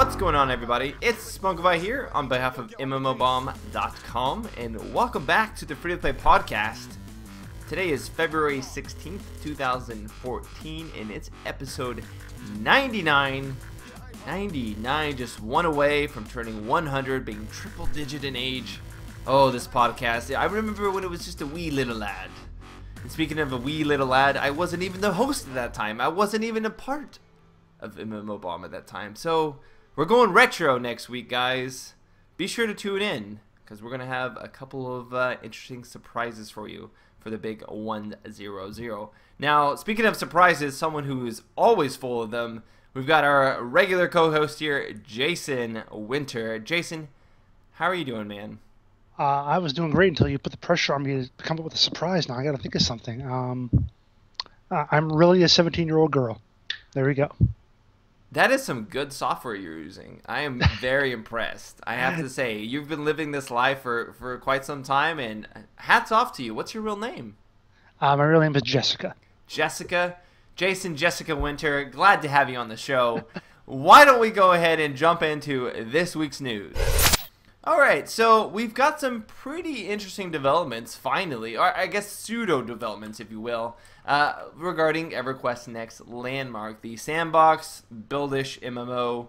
What's going on, everybody? It's SmashMuck here on behalf of MMOBomb.com, and welcome back to the Free to Play podcast. Today is February 16th, 2014, and it's episode 99. 99, just one away from turning 100, being triple digit in age. Oh, this podcast. I remember when it was just a wee little lad. And speaking of a wee little lad, I wasn't even the host at that time. I wasn't even a part of MMOBomb at that time. So we're going retro next week, guys. Be sure to tune in, because we're going to have a couple of interesting surprises for you for the big 100. Now, speaking of surprises, someone who is always full of them, we've got our regular co-host here, Jason Winter. Jason, how are you doing, man? I was doing great until you put the pressure on me to come up with a surprise. Now I got to think of something. I'm really a 17-year-old girl. There we go. That is some good software you're using. I am very impressed. I have to say, you've been living this life for quite some time, and hats off to you. What's your real name? My real name is Jessica. Jessica? Jason Jessica Winter, glad to have you on the show. Why don't we go ahead and jump into this week's news? Alright, so we've got some pretty interesting developments, finally, or I guess pseudo-developments, if you will, regarding EverQuest Next Landmark, the Sandbox buildish MMO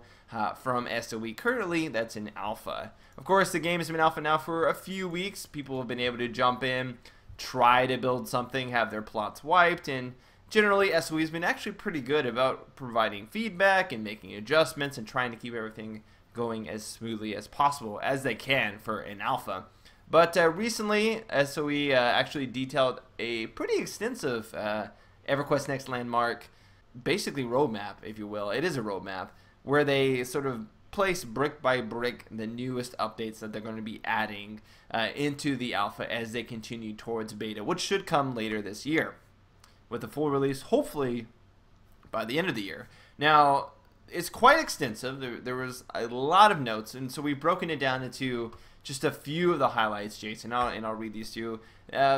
from SOE. Currently, that's in alpha. Of course, the game has been alpha now for a few weeks. People have been able to jump in, try to build something, have their plots wiped, and generally, SOE has been actually pretty good about providing feedback and making adjustments and trying to keep everything going as smoothly as possible as they can for an alpha. But recently, SOE actually detailed a pretty extensive EverQuest Next Landmark, basically roadmap, if you will. It is a roadmap where they sort of place brick by brick the newest updates that they're going to be adding into the alpha as they continue towards beta, which should come later this year, with a full release hopefully by the end of the year. Now, it's quite extensive. There was a lot of notes, and so we've broken it down into just a few of the highlights, Jason, and I'll read these to you.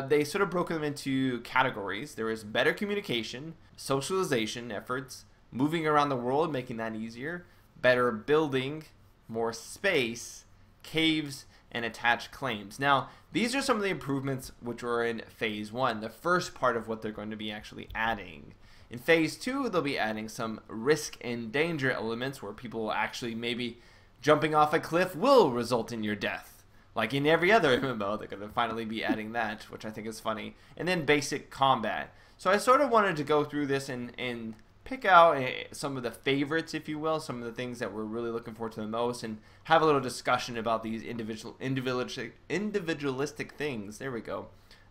They sort of broke them into categories. There is better communication, socialization efforts, moving around the world, making that easier, better building, more space, caves, and attached claims. Now, these are some of the improvements which were in Phase 1, the first part of what they're going to be actually adding. In Phase 2, they'll be adding some risk and danger elements where people actually maybe jumping off a cliff will result in your death. Like in every other MMO, they're going to finally be adding that, which I think is funny. And then basic combat. So I sort of wanted to go through this and pick out some of the favorites, if you will, some of the things that we're really looking forward to the most, and have a little discussion about these individualistic things, there we go,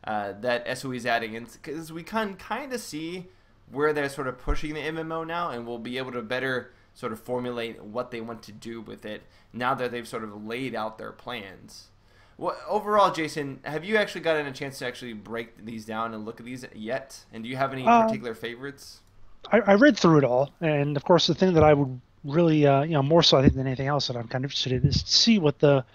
that SOE is adding. And because we can kind of see where they're sort of pushing the MMO now, and we'll be able to better sort of formulate what they want to do with it now that they've sort of laid out their plans. Well, overall, Jason, have you actually gotten a chance to actually break these down and look at these yet? And do you have any particular favorites? I read through it all, and of course the thing that I would really, more so I think than anything else that I'm kind of interested in is to see what the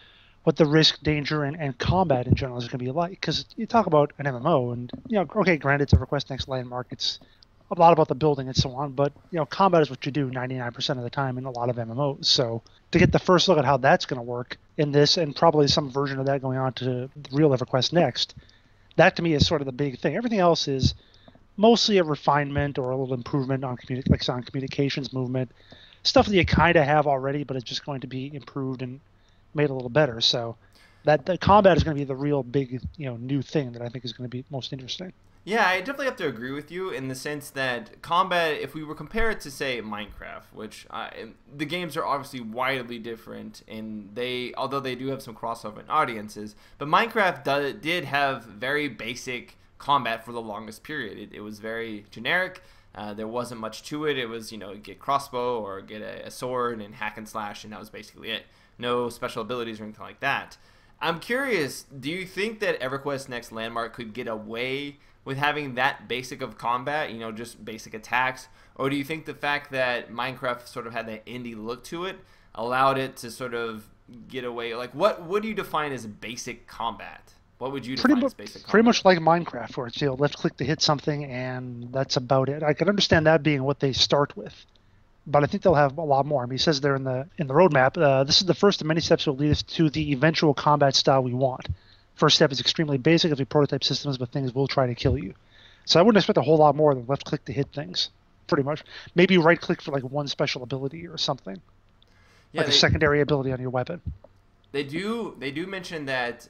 risk, danger, and combat in general is going to be like. Because you talk about an MMO, and okay, granted, it's EverQuest Next Landmark, it's a lot about the building and so on, but combat is what you do 99% of the time in a lot of MMOs. So to get the first look at how that's going to work in this, and probably some version of that going on to the real EverQuest Next, that to me is sort of the big thing. Everything else is mostly a refinement or a little improvement on communications movement, stuff that you kind of have already, but it's just going to be improved and made a little better. So that the combat is going to be the real big new thing that I think is going to be most interesting. Yeah, I definitely have to agree with you in the sense that combat, if we were compare it to, say, Minecraft, which the games are obviously widely different, and although they do have some crossover in audiences, but Minecraft did have very basic combat for the longest period. It was very generic. There wasn't much to it. It was, get crossbow or get a sword and hack and slash, and that was basically it. No special abilities or anything like that. I'm curious, do you think that EverQuest Next Landmark could get away with having that basic of combat, just basic attacks? Or do you think the fact that Minecraft sort of had that indie look to it allowed it to sort of get away? Like, what do you define as basic combat? What would you define as basic combat? Pretty much like Minecraft, where it's left click to hit something, and that's about it. I could understand that being what they start with. but I think they'll have a lot more. I mean, he says there in the roadmap, this is the first of many steps that will lead us to the eventual combat style we want. First step is extremely basic as we prototype systems, but things will try to kill you. So I wouldn't expect a whole lot more than left click to hit things. Pretty much. Maybe right click for like one special ability or something, Yeah, like a secondary ability on your weapon. they do mention that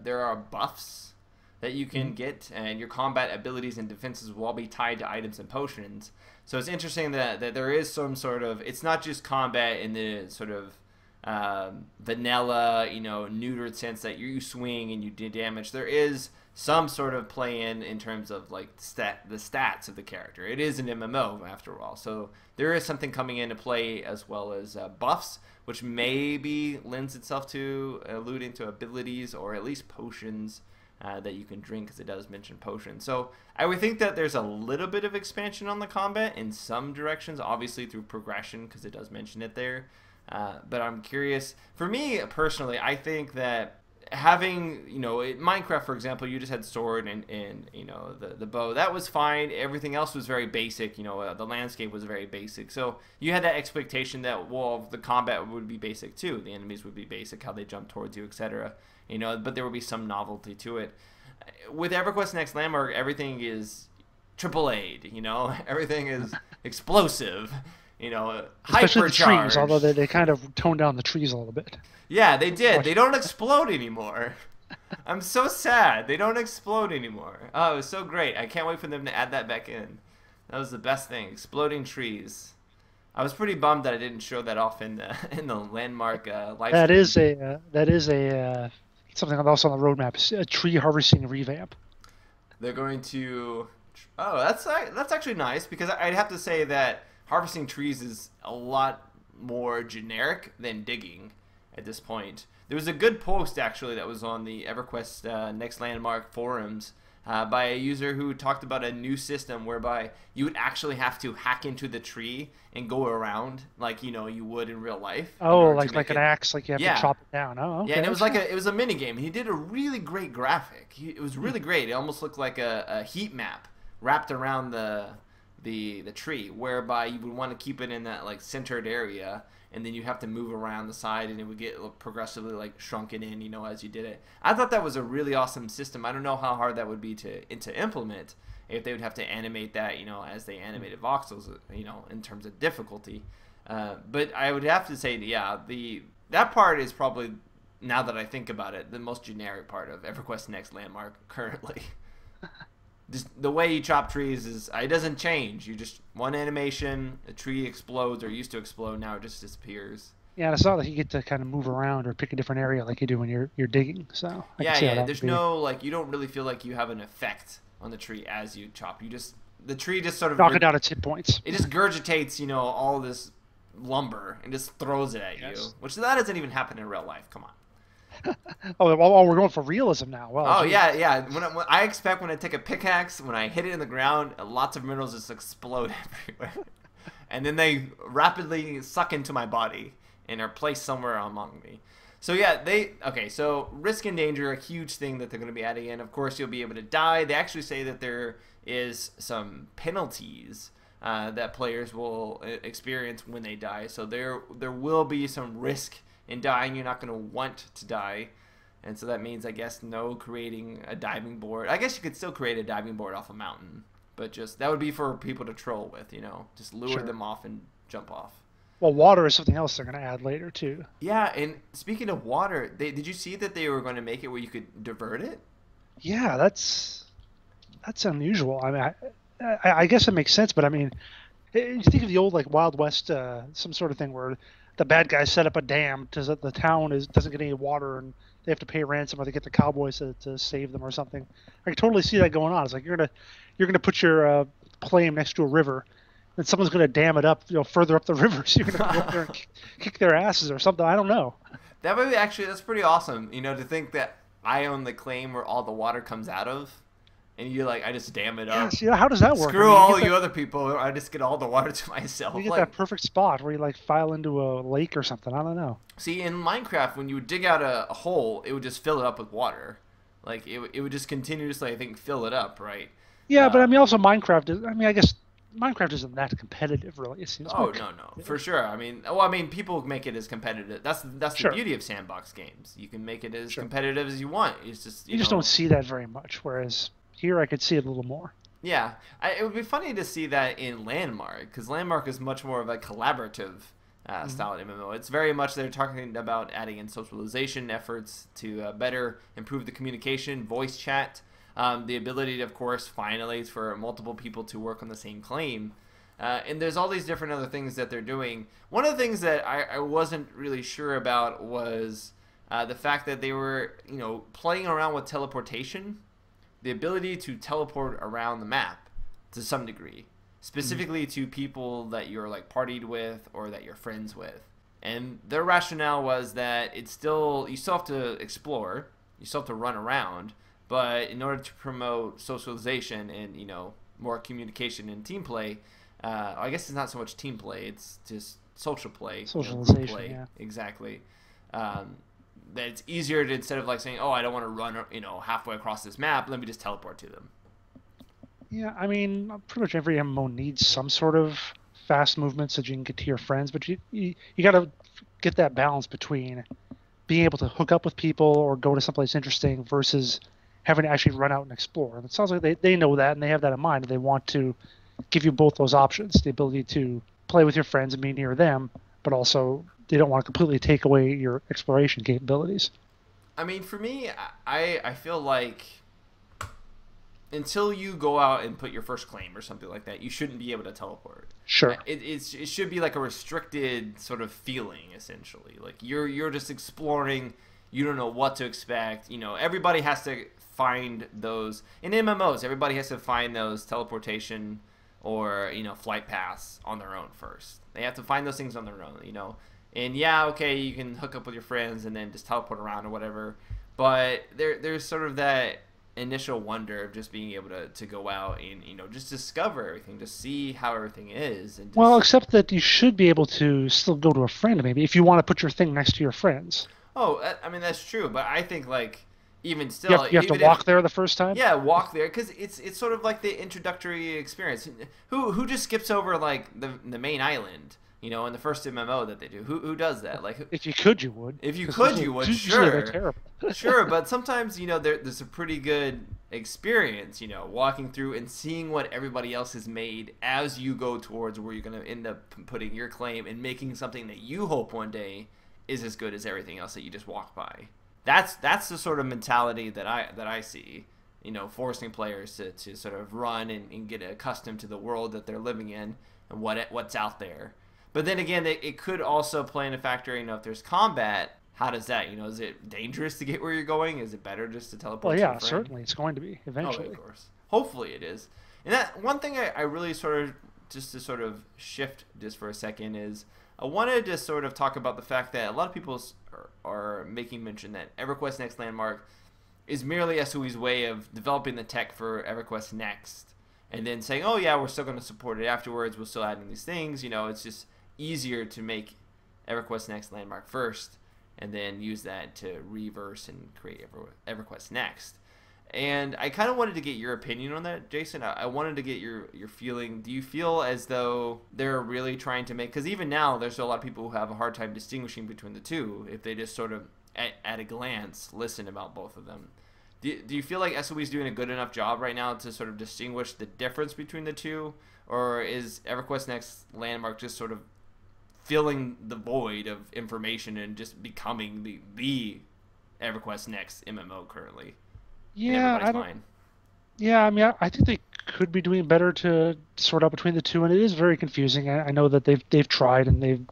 there are buffs that you can get, and your combat abilities and defenses will all be tied to items and potions. So it's interesting that there is some sort of, it's not just combat in the sort of vanilla, neutered sense that you swing and you do damage. There is some sort of play in terms of like the stats of the character. It is an MMO after all, so there is something coming into play, as well as buffs, which maybe lends itself to alluding to abilities or at least potions that you can drink, because it does mention potions. So I would think that there's a little bit of expansion on the combat in some directions, obviously through progression, because it does mention it there. But I'm curious. For me personally, I think that having, in Minecraft, for example, you just had sword and the bow. That was fine. Everything else was very basic. The landscape was very basic. So you had that expectation that, well, the combat would be basic too. The enemies would be basic, how they jump towards you, etc. But there would be some novelty to it. With EverQuest Next Landmark, everything is triple A'd. Everything is explosive. Especially the trees, hypercharged. although they kind of toned down the trees a little bit. Yeah, they did. They don't explode anymore. I'm so sad. They don't explode anymore. Oh, it was so great. I can't wait for them to add that back in. That was the best thing. Exploding trees. I was pretty bummed that I didn't show that off in the landmark live stream. That is a something else on the roadmap. A tree harvesting revamp. They're going to. Oh, that's actually nice, because I'd have to say that harvesting trees is a lot more generic than digging at this point. There was a good post actually that was on the EverQuest Next Landmark forums by a user who talked about a new system whereby you would actually have to hack into the tree and go around like you would in real life. Oh, like an axe, like you have to chop it down. Oh, okay. Yeah, and it was a mini game. He did a really great graphic. It was really great. It almost looked like a heat map wrapped around the tree, whereby you would want to keep it in that like centered area, and then you have to move around the side, and it would get progressively like shrunken in, as you did it. I thought that was a really awesome system. I don't know how hard that would be to implement, if they would have to animate that, as they animated voxels, in terms of difficulty. But I would have to say, yeah, that part is probably, now that I think about it, the most generic part of EverQuest Next Landmark currently. Just the way you chop trees it doesn't change. You just one animation, a tree explodes or used to explode. Now it just disappears. Yeah, and it's not like you get to kind of move around or pick a different area like you do when you're digging. So yeah. There's no you don't really feel like you have an effect on the tree as you chop. The tree just sort of knock it down its hit points. It just gurgitates all this lumber and just throws it at you, which that doesn't even happen in real life. Come on. Oh, well, we're going for realism now. Well, oh, yeah. When I expect when I take a pickaxe, when I hit it in the ground, lots of minerals just explode everywhere. And then they rapidly suck into my body and are placed somewhere among me. So, yeah, so risk and danger, a huge thing that they're going to be adding in. Of course, you'll be able to die. They actually say that there is some penalties that players will experience when they die. So there will be some risk in dying. You're not going to want to die, and so that means, I guess, no creating a diving board. I guess you could still create a diving board off a mountain, but just that would be for people to troll with, just lure them off and jump off. Well, water is something else they're going to add later too. Yeah, and speaking of water, did you see that they were going to make it where you could divert it? Yeah, that's unusual. I mean, I guess it makes sense, but I mean, you think of the old like Wild West, some sort of thing where the bad guys set up a dam so that the town doesn't get any water, and they have to pay ransom or they get the cowboys to save them or something. I can totally see that going on. It's like you're gonna put your claim next to a river, and someone's gonna dam it up, further up the river. So you're gonna go up there and kick their asses or something. I don't know. That would be that's pretty awesome. To think that I own the claim where all the water comes out of. And you're like, I just dam it up. Yeah, how does that work? Screw all you other people. I just get all the water to myself. You get that perfect spot where you file into a lake or something. I don't know. See, in Minecraft, when you would dig out a hole, it would just fill it up with water. It would just continuously, I think, fill it up, right? Yeah, but I mean, also Minecraft. I guess Minecraft isn't that competitive, really. It's Oh, more no, competitive. for sure. I mean, people make it as competitive. That's the Sure, beauty of sandbox games. You can make it as sure. competitive as you want. It's just, You just don't see that very much, whereas here I could see it a little more. yeah. It would be funny to see that in Landmark, because Landmark is much more of a collaborative Hmm. style of MMO. It's very much they're talking about adding in socialization efforts to better improve the communication, voice chat, the ability, to, of course, finally for multiple people to work on the same claim. And there's all these different other things that they're doing. One of the things that I wasn't really sure about was the fact that they were, playing around with teleportation, the ability to teleport around the map to some degree, Hmm. specifically to people that you're like partied with or that you're friends with. And their rationale was that you still have to explore, you still have to run around, but in order to promote socialization and more communication and team play, I guess it's not so much team play; it's just social play, group Socialization, play, yeah. exactly. Um, that it's easier to, instead of like saying, "Oh, I don't want to run, halfway across this map. Let me just teleport to them." Yeah, I mean, pretty much every MMO needs some sort of fast movement so that you can get to your friends, but you got to get that balance between being able to hook up with people or go to someplace interesting versus having to actually run out and explore. And it sounds like they know that and they have that in mind. And they want to give you both those options, the ability to play with your friends and be near them, but also they don't want to completely take away your exploration capabilities. I mean, for me, I feel like until you go out and put your first claim or something like that, you shouldn't be able to teleport. Sure. It should be like a restricted sort of feeling, essentially. Like you're just exploring. You don't know what to expect. Everybody has to find those in MMOs. Everybody has to find those teleportation or flight paths on their own first. They have to find those things on their own. And yeah, okay, you can hook up with your friends and then just teleport around or whatever. But there's sort of that initial wonder of just being able to go out and just discover everything, just see how everything is, and Well, just except that you should be able to still go to a friend maybe if you want to put your thing next to your friends. I mean that's true, but I think like even You still, have you have to even if walk there the first time. yeah, walk there because it's sort of like the introductory experience. Who just skips over like the main island, in the first MMO that they do? Who does that? Like If you could, you would. if you Because could, you would, usually they're sure. terrible. Sure, but sometimes there's a pretty good experience, walking through and seeing what everybody else has made as you go towards where you're going to end up putting your claim and making something that you hope one day is as good as everything else that you just walk by. That's the sort of mentality that I see, forcing players to sort of run and get accustomed to the world that they're living in and what's out there. But then again, it could also play in a factor. If there's combat, how does that? Is it dangerous to get where you're going? Is it better just to Well, teleport to a yeah, friend? certainly it's going to be Oh, of eventually. course. Hopefully it is. And that one thing I really sort of, just to sort of shift just for a second, is I wanted to sort of talk about the fact that a lot of people are making mention that EverQuest Next Landmark is merely SOE's way of developing the tech for EverQuest Next, and then saying, oh yeah, we're still going to support it afterwards. We'll still add in these things. It's just easier to make EverQuest Next Landmark first, and then use that to reverse and create EverQuest Next. And I kind of wanted to get your opinion on that, Jason. I wanted to get your feeling. Do you feel as though they're really trying to make... Because even now, there's a lot of people who have a hard time distinguishing between the two if they just sort of, at a glance, listen about both of them. Do you feel like SOE is doing a good enough job right now to sort of distinguish the difference between the two? Or is EverQuest Next Landmark just sort of filling the void of information and just becoming the EverQuest Next MMO currently in Yeah, I everybody's don't. mind? Yeah, I mean, I think they could be doing better to sort out between the two, and it is very confusing. I know that they've tried and they've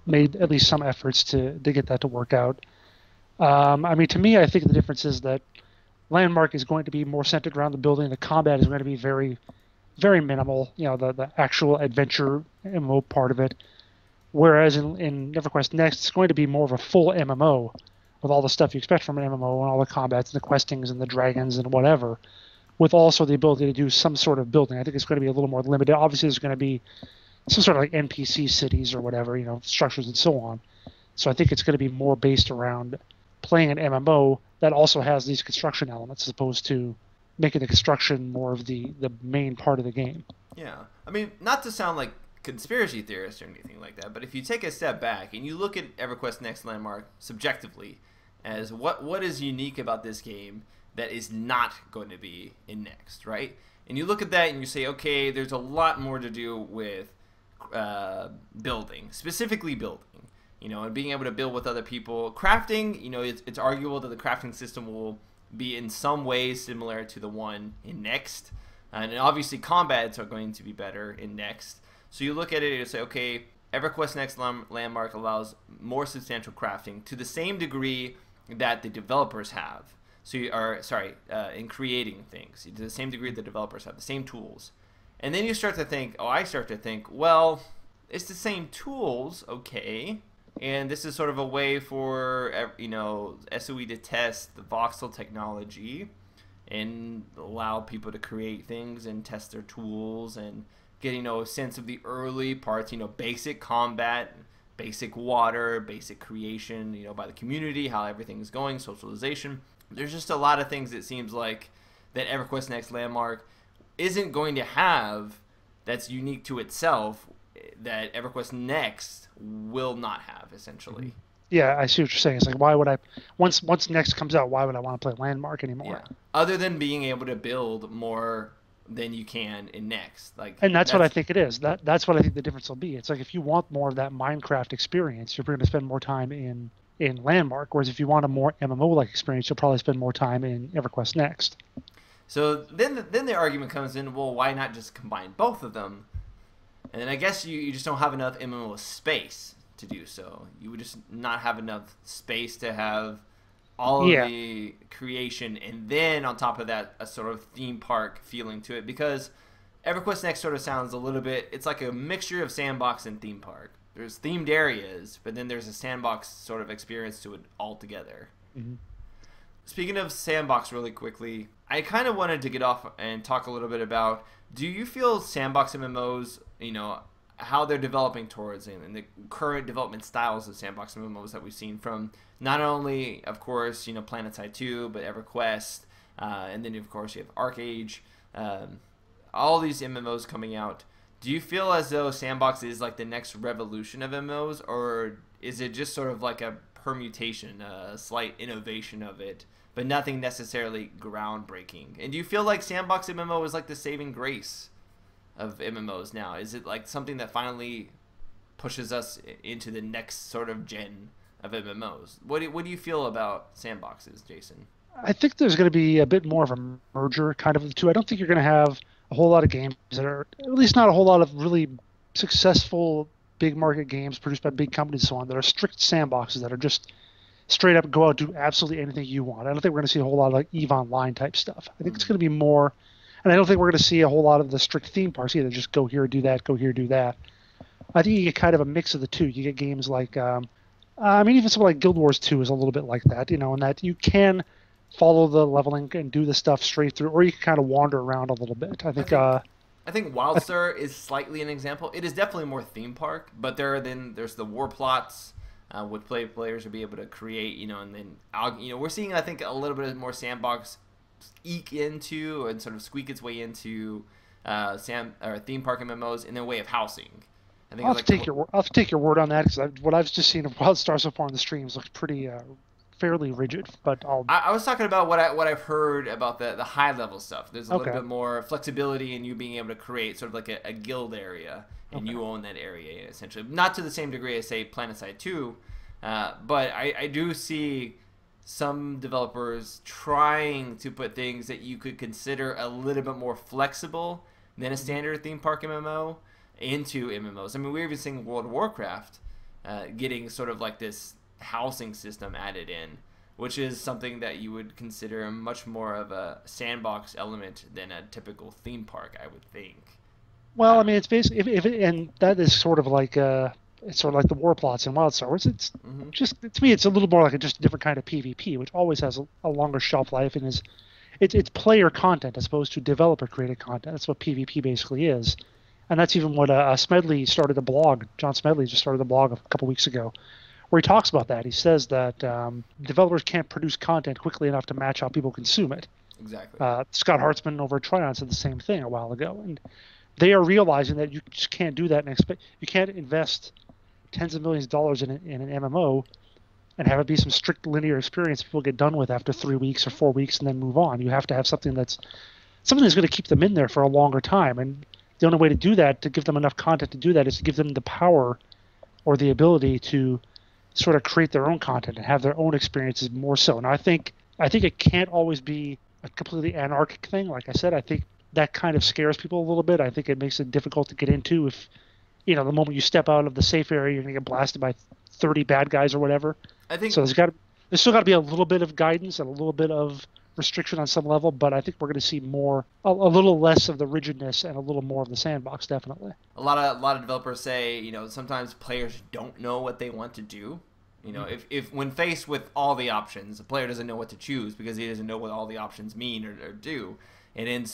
made at least some efforts to get that to work out. I mean, to me, I think the difference is that Landmark is going to be more centered around the building. The combat is going to be very, very minimal. The actual adventure MMO part of it. Whereas in EverQuest Next, it's going to be more of a full MMO with all the stuff you expect from an MMO and all the combats and the questings and the dragons and whatever, with also the ability to do some sort of building. I think it's going to be a little more limited. Obviously, there's going to be some sort of like NPC cities or whatever, structures and so on. So I think it's going to be more based around playing an MMO that also has these construction elements as opposed to making the construction more of the main part of the game. Yeah. I mean, not to sound like conspiracy theorist or anything like that, but if you take a step back and you look at EverQuest Next Landmark subjectively as what is unique about this game that is not going to be in Next, right? And you look at that and you say, okay, there's a lot more to do with building, specifically building, and being able to build with other people. Crafting, it's arguable that the crafting system will be in some ways similar to the one in Next. And obviously combats are going to be better in Next. So you look at it and you say, okay, EverQuest Next Landmark allows more substantial crafting to the same degree that the developers have. So in creating things, to the same degree the developers have, the same tools. And then you start to think, I start to think, well, it's the same tools, okay. And this is sort of a way for, SOE to test the voxel technology and allow people to create things and test their tools and get, a sense of the early parts, basic combat, basic water, basic creation, by the community, how everything's going, socialization. There's just a lot of things it seems like that EverQuest Next Landmark isn't going to have that's unique to itself that EverQuest Next will not have, essentially. Yeah, I see what you're saying. It's like, why would I, once Next comes out, why would I want to play Landmark anymore? Yeah. Other than being able to build more than you can in Next. And that's what I think it is. That's what I think the difference will be. It's like, if you want more of that Minecraft experience, you're going to spend more time in Landmark, whereas if you want a more MMO-like experience, you'll probably spend more time in EverQuest Next. So then the argument comes in, well, why not just combine both of them? And then I guess you just don't have enough MMO space to do so. You would just not have enough space to have all of the creation, and then on top of that, a sort of theme park feeling to it, because EverQuest Next sort of sounds a little bit, it's like a mixture of Sandbox and theme park. There's themed areas, but then there's a Sandbox sort of experience to it altogether. Mm-hmm. Speaking of Sandbox really quickly, I kind of wanted to get off and talk a little bit about, do you feel Sandbox MMOs, how they're developing towards and the current development styles of Sandbox MMOs that we've seen from not only, of course, PlanetSide 2, but EverQuest, and then, of course, you have ArcAge, all these MMOs coming out. Do you feel as though Sandbox is like the next revolution of MMOs, or is it just sort of like a permutation, a slight innovation of it, but nothing necessarily groundbreaking? And do you feel like Sandbox MMO is like the saving grace of MMOs now? Is it like something that finally pushes us into the next sort of gen of MMOs? What do you feel about Sandboxes, Jason? I think there's going to be a bit more of a merger kind of the two. I don't think you're going to have a whole lot of games that are, at least not a whole lot of really successful big market games produced by big companies and so on, that are strict sandboxes that are just straight up go out and do absolutely anything you want. I don't think we're going to see a whole lot of like EVE Online type stuff. I think it's going to be more, and I don't think we're going to see a whole lot of the strict theme parks either. Just go here, do that, go here, do that. I think you get kind of a mix of the two. You get games like, even something like Guild Wars 2 is a little bit like that, in that you can follow the leveling and do the stuff straight through, or you can kind of wander around a little bit. I think WildStar is slightly an example. It is definitely more theme park, but there's the war plots, which players will be able to create, and then we're seeing, I think, a little bit more Sandbox eke into and sort of squeak its way into theme park MMOs in their way of housing. I think I'll have to take your word on that, because what I've just seen of WildStar so far in the streams looks pretty fairly rigid. But I was talking about what I've heard about the high level stuff. There's a little bit more flexibility in you being able to create sort of like a guild area, and you own that area essentially. Not to the same degree as, say, PlanetSide 2, but I do see some developers trying to put things that you could consider a little bit more flexible than a standard theme park MMO into MMOs. I mean, we're even seeing World of Warcraft getting sort of like this housing system added in, which is something that you would consider much more of a sandbox element than a typical theme park, I would think. Well, I mean, it's basically, and that is sort of like it's sort of like the war plots in WildStar, where it's just, to me, it's a little more like just a different kind of PvP, which always has a longer shelf life and it's player content as opposed to developer created content. That's what PvP basically is. And that's even what Smedley started a blog. John Smedley just started a blog a couple weeks ago, where he talks about that. He says that developers can't produce content quickly enough to match how people consume it. Exactly. Scott Hartzman over at Tryon said the same thing a while ago, and they are realizing that you just can't do that and expect you can't invest tens of millions of dollars in an MMO and have it be some strict linear experience people get done with after 3 weeks or 4 weeks and then move on. You have to have something that's going to keep them in there for a longer time, and the only way to do that, to give them enough content to do that, is to give them the power or the ability to sort of create their own content and have their own experiences more so. And I think it can't always be a completely anarchic thing. Like I said, I think that kind of scares people a little bit. I think it makes it difficult to get into if, the moment you step out of the safe area, you're going to get blasted by 30 bad guys or whatever. I think so. There's still got to be a little bit of guidance and a little bit of restriction on some level, but I think we're going to see a little less of the rigidness and a little more of the sandbox, definitely. A lot of developers say, sometimes players don't know what they want to do. If when faced with all the options, a player doesn't know what to choose because he doesn't know what all the options mean or do. And in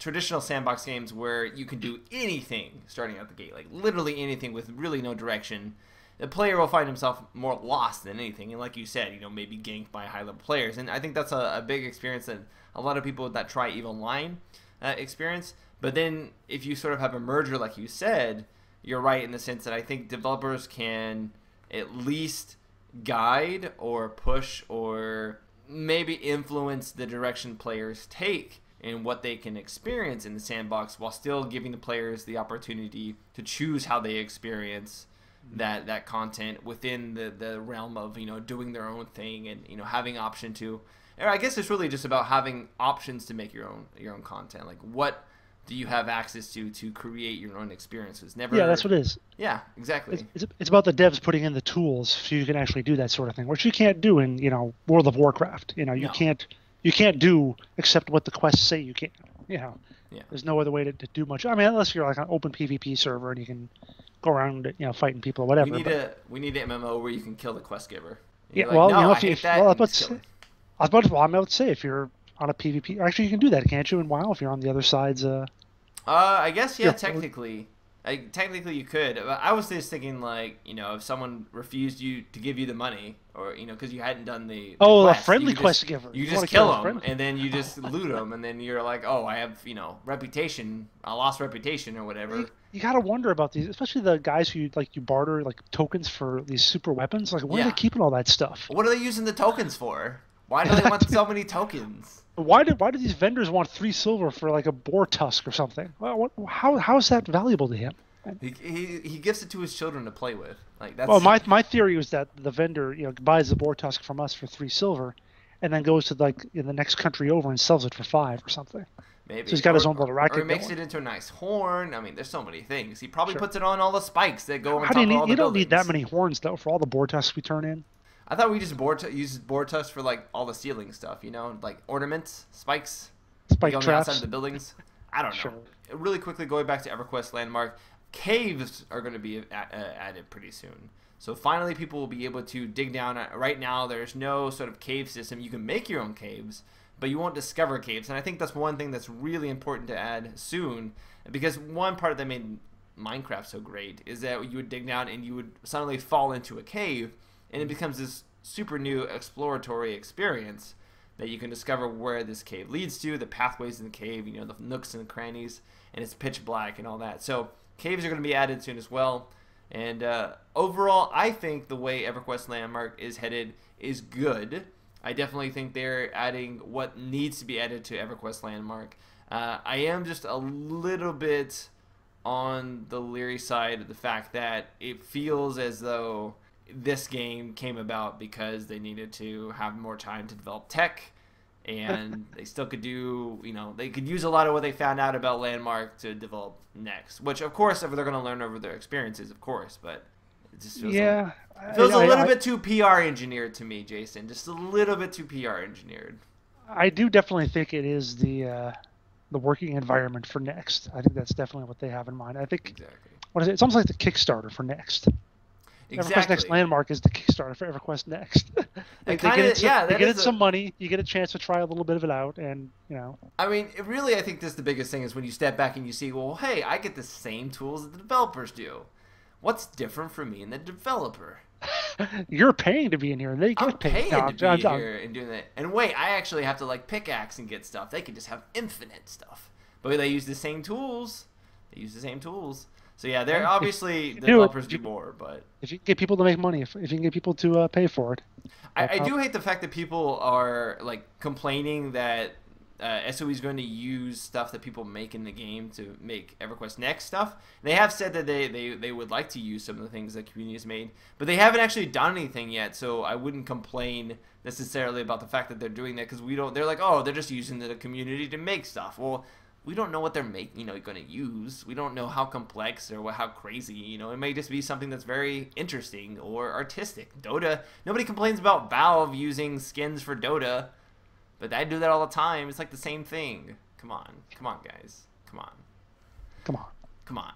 traditional sandbox games where you can do anything starting out the gate, like literally anything with really no direction, the player will find himself more lost than anything. And like you said, maybe ganked by high-level players. And I think that's a big experience that a lot of people that try EVE Online experience. But then if you sort of have a merger, like you said, you're right in the sense that I think developers can at least guide or push or maybe influence the direction players take and what they can experience in the sandbox, while still giving the players the opportunity to choose how they experience that content within the realm of doing their own thing and having option to. Or I guess it's really just about having options to make your own content. Like, what do you have access to create your own experiences? Yeah, that's what it is. Yeah, exactly. It's about the devs putting in the tools so you can actually do that sort of thing, which you can't do in World of Warcraft. You can't do except what the quests say you can. Yeah. There's no other way to do much. I mean, unless you're like an open PvP server and you can go around fighting people or whatever. We need an MMO where you can kill the quest giver. Yeah, well, I was about to say, if you're on a PvP, actually you can do that, can't you? In WoW, if you're on the other side's. I guess technically. Technically you could. I was just thinking, like, if someone refused to give you the money, or because you hadn't done the quest, a friendly quest giver. You just kill them, and then you just loot them, and then you're like, oh, I have reputation, I lost reputation or whatever. You gotta wonder about these, especially the guys who you barter tokens for these super weapons. Like, where are they keeping all that stuff? What are they using the tokens for? Why do they want so many tokens? Why do these vendors want 3 silver for like a boar tusk or something? Well, how is that valuable to him? He gives it to his children to play with. Like, that's. Well, my theory was that the vendor buys the boar tusk from us for 3 silver, and then goes to in the next country over and sells it for 5 or something. Maybe. So he's got his own little racket. Or he makes it into a nice horn. I mean, there's so many things. He probably puts it on all the spikes that go on top of all the buildings. You don't need that many horns though for all the boar tusks we turn in. I thought we just use boar tusks for like all the ceiling stuff, like ornaments, spikes, spike on traps the outside of the buildings. I don't know. Really quickly, going back to EverQuest Landmark, caves are going to be added pretty soon. So finally, people will be able to dig down. Right now, there's no sort of cave system. You can make your own caves, but you won't discover caves. And I think that's one thing that's really important to add soon, because one part that made Minecraft so great is that you would dig down and you would suddenly fall into a cave, and it becomes this super new exploratory experience that you can discover where this cave leads to, the pathways in the cave, the nooks and the crannies, and it's pitch black and all that. So caves are going to be added soon as well. And overall, I think the way EverQuest Landmark is headed is good. I definitely think they're adding what needs to be added to EverQuest Landmark. I am just a little bit on the leery side of the fact that it feels as though this game came about because they needed to have more time to develop tech, and they still could do, they could use a lot of what they found out about Landmark to develop Next, which of course they're going to learn over their experiences, of course, but it just feels feels a little bit too PR engineered to me, Jason. Just a little bit too PR engineered. I do definitely think it is the working environment for Next. I think that's definitely what they have in mind. I think what is it? It's almost like the Kickstarter for Next. Exactly. EverQuest Next Landmark is the Kickstarter for EverQuest Next. They get some money, you get a chance to try a little bit of it out, and I mean, really, I think this is the biggest thing is when you step back and you see, well, hey, I get the same tools that the developers do. What's different from me and the developer? You're paying to be in here. They I'm get paid. paying to be here and doing that. And wait, I actually have to like pickaxe and get stuff. They can just have infinite stuff. But they use the same tools. They use the same tools. So yeah, they're obviously developers do more, but if you can get people to make money, if you can get people to pay for it. I do hate the fact that people are like complaining that SOE is going to use stuff that people make in the game to make EverQuest Next stuff. They have said that they would like to use some of the things that community has made, but they haven't actually done anything yet. So I wouldn't complain necessarily about the fact that they're doing that, because we don't. They're like, oh, they're just using the community to make stuff. Well, we don't know what they're making, going to use. We don't know how complex or how crazy, it may just be something that's very interesting or artistic. Dota, nobody complains about Valve using skins for Dota, but I do that all the time. It's like the same thing. Come on, guys, come on.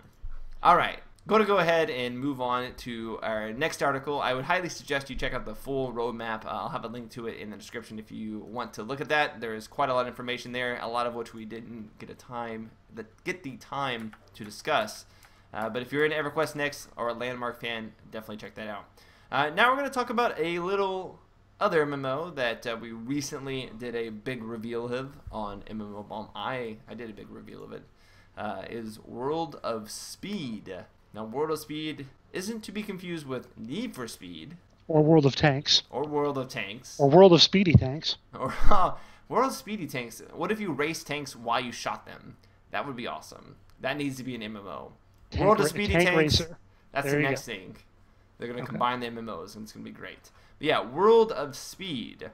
All right, go ahead and move on to our next article. I would highly suggest you check out the full roadmap. I'll have a link to it in the description if you want to look at that. There is quite a lot of information there, a lot of which we didn't get the time to discuss. But if you're an EverQuest Next or a Landmark fan, definitely check that out. Now we're going to talk about a little other MMO that we recently did a big reveal of on MMOBomb. I did a big reveal of it. Is World of Speed. Now, World of Speed isn't to be confused with Need for Speed. Or World of Tanks. Or World of Tanks. Or World of Speedy Tanks. Or World of Speedy Tanks. What if you race tanks while you shot them? That would be awesome. That needs to be an MMO. World of Speedy Tanks. Racer. That's the next thing. They're going to combine the MMOs, and it's going to be great. But yeah, World of Speed.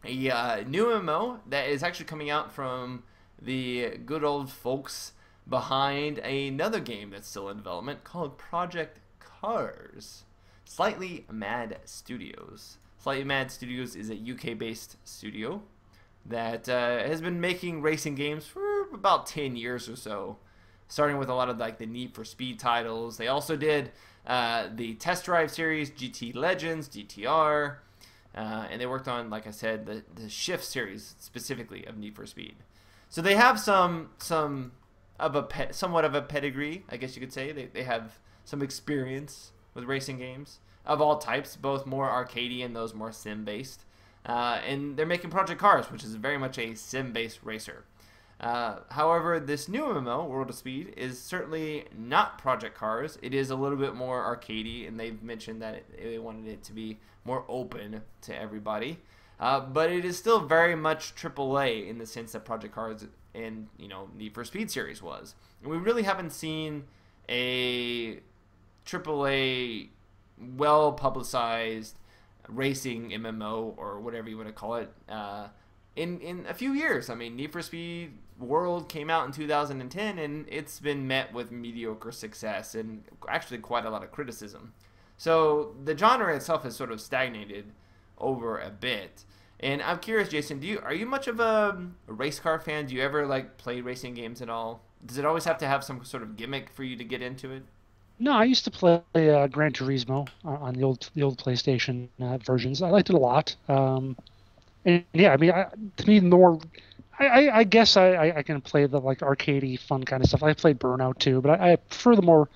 A new MMO that is actually coming out from the good old folks behind another game that's still in development called Project Cars. Slightly Mad Studios. Slightly Mad Studios is a UK-based studio that has been making racing games for about 10 years or so, starting with a lot of like the Need for Speed titles. They also did the Test Drive series, GT Legends, GTR, and they worked on, like I said, the Shift series specifically of Need for Speed. So they have somewhat of a pedigree, I guess you could say. They have some experience with racing games of all types, both more arcadey and those more sim-based. And they're making Project Cars, which is very much a sim-based racer. However, this new MMO, World of Speed, is certainly not Project Cars. It is a little bit more arcadey, and they've mentioned that they wanted it to be more open to everybody. But it is still very much AAA in the sense that Project Cars and Need for Speed series was. And we really haven't seen a AAA well-publicized racing MMO, or whatever you want to call it, in a few years. I mean, Need for Speed World came out in 2010, and it's been met with mediocre success and actually quite a lot of criticism. So the genre itself has sort of stagnated over a bit. And I'm curious, Jason, are you much of a race car fan? Do you ever like play racing games at all? Does it always have to have some sort of gimmick for you to get into it? No, I used to play Gran Turismo on the old PlayStation versions. I liked it a lot. And yeah, I mean, to me, I guess I can play the like arcadey fun kind of stuff. I played Burnout too, but I prefer the more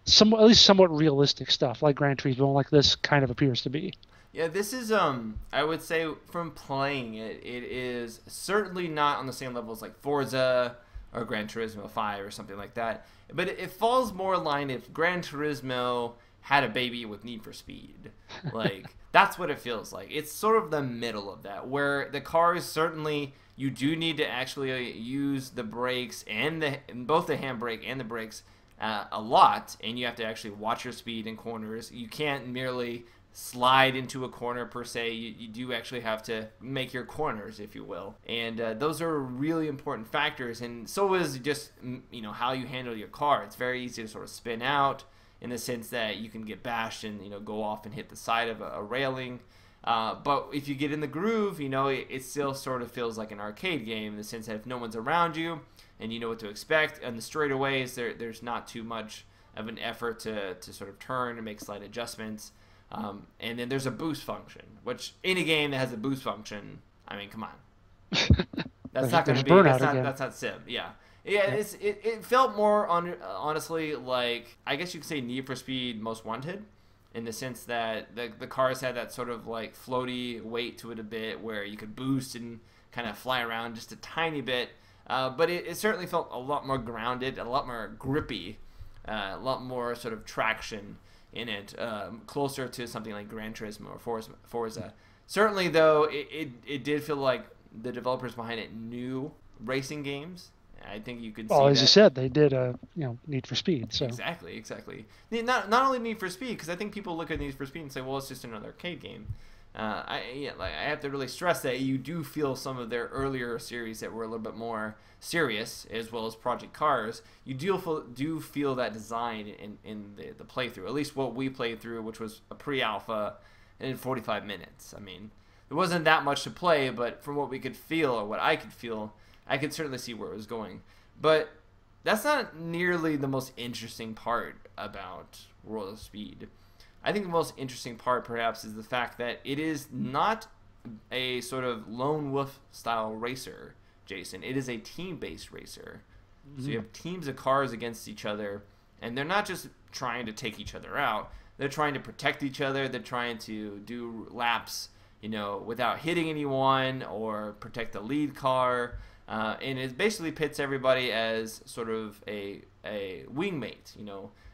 at least somewhat realistic stuff like Gran Turismo, like this kind of appears to be. Yeah, this is, I would say from playing it, it is certainly not on the same level as like Forza or Gran Turismo 5 or something like that. But it falls more in line if Gran Turismo had a baby with Need for Speed. Like, that's what it feels like. It's sort of the middle of that, where the cars certainly, you do need to actually use the brakes and both the handbrake and the brakes a lot, and you have to actually watch your speed in corners. You can't merely slide into a corner per se. You do actually have to make your corners, if you will, and those are really important factors. And so is just how you handle your car. It's very easy to sort of spin out in the sense that you can get bashed and go off and hit the side of a railing. But if you get in the groove, it still sort of feels like an arcade game in the sense that if no one's around you and you know what to expect, and the straightaways, there's not too much of an effort to sort of turn and make slight adjustments. And then there's a boost function, which any game that has a boost function, I mean, come on. That's not going to be, that's not sim, yeah. Yeah, it felt more honestly like, I guess you could say, Need for Speed Most Wanted, in the sense that the cars had that sort of like floaty weight to it a bit, where you could boost and kind of fly around just a tiny bit. But it certainly felt a lot more grounded, a lot more grippy, a lot more sort of traction in it, closer to something like Gran Turismo or Forza. Certainly, though, it did feel like the developers behind it knew racing games. I think you could see Well, as that. you said, they did Need for Speed. So Exactly. Not only Need for Speed, because I think people look at Need for Speed and say, well, it's just another arcade game. I have to really stress that you do feel some of their earlier series that were a little bit more serious, as well as Project Cars. You do feel that design in the playthrough. At least what we played through, which was a pre-alpha, in 45 minutes. I mean, there wasn't that much to play, but from what we could feel, or what I could feel, I could certainly see where it was going. But that's not nearly the most interesting part about World of Speed. I think the most interesting part, perhaps, is the fact that it is not a sort of lone wolf style racer, Jason. It is a team-based racer. So you have teams of cars against each other, and they're not just trying to take each other out. They're trying to protect each other. They're trying to do laps, without hitting anyone, or protect the lead car. And it basically pits everybody as sort of a wingmate.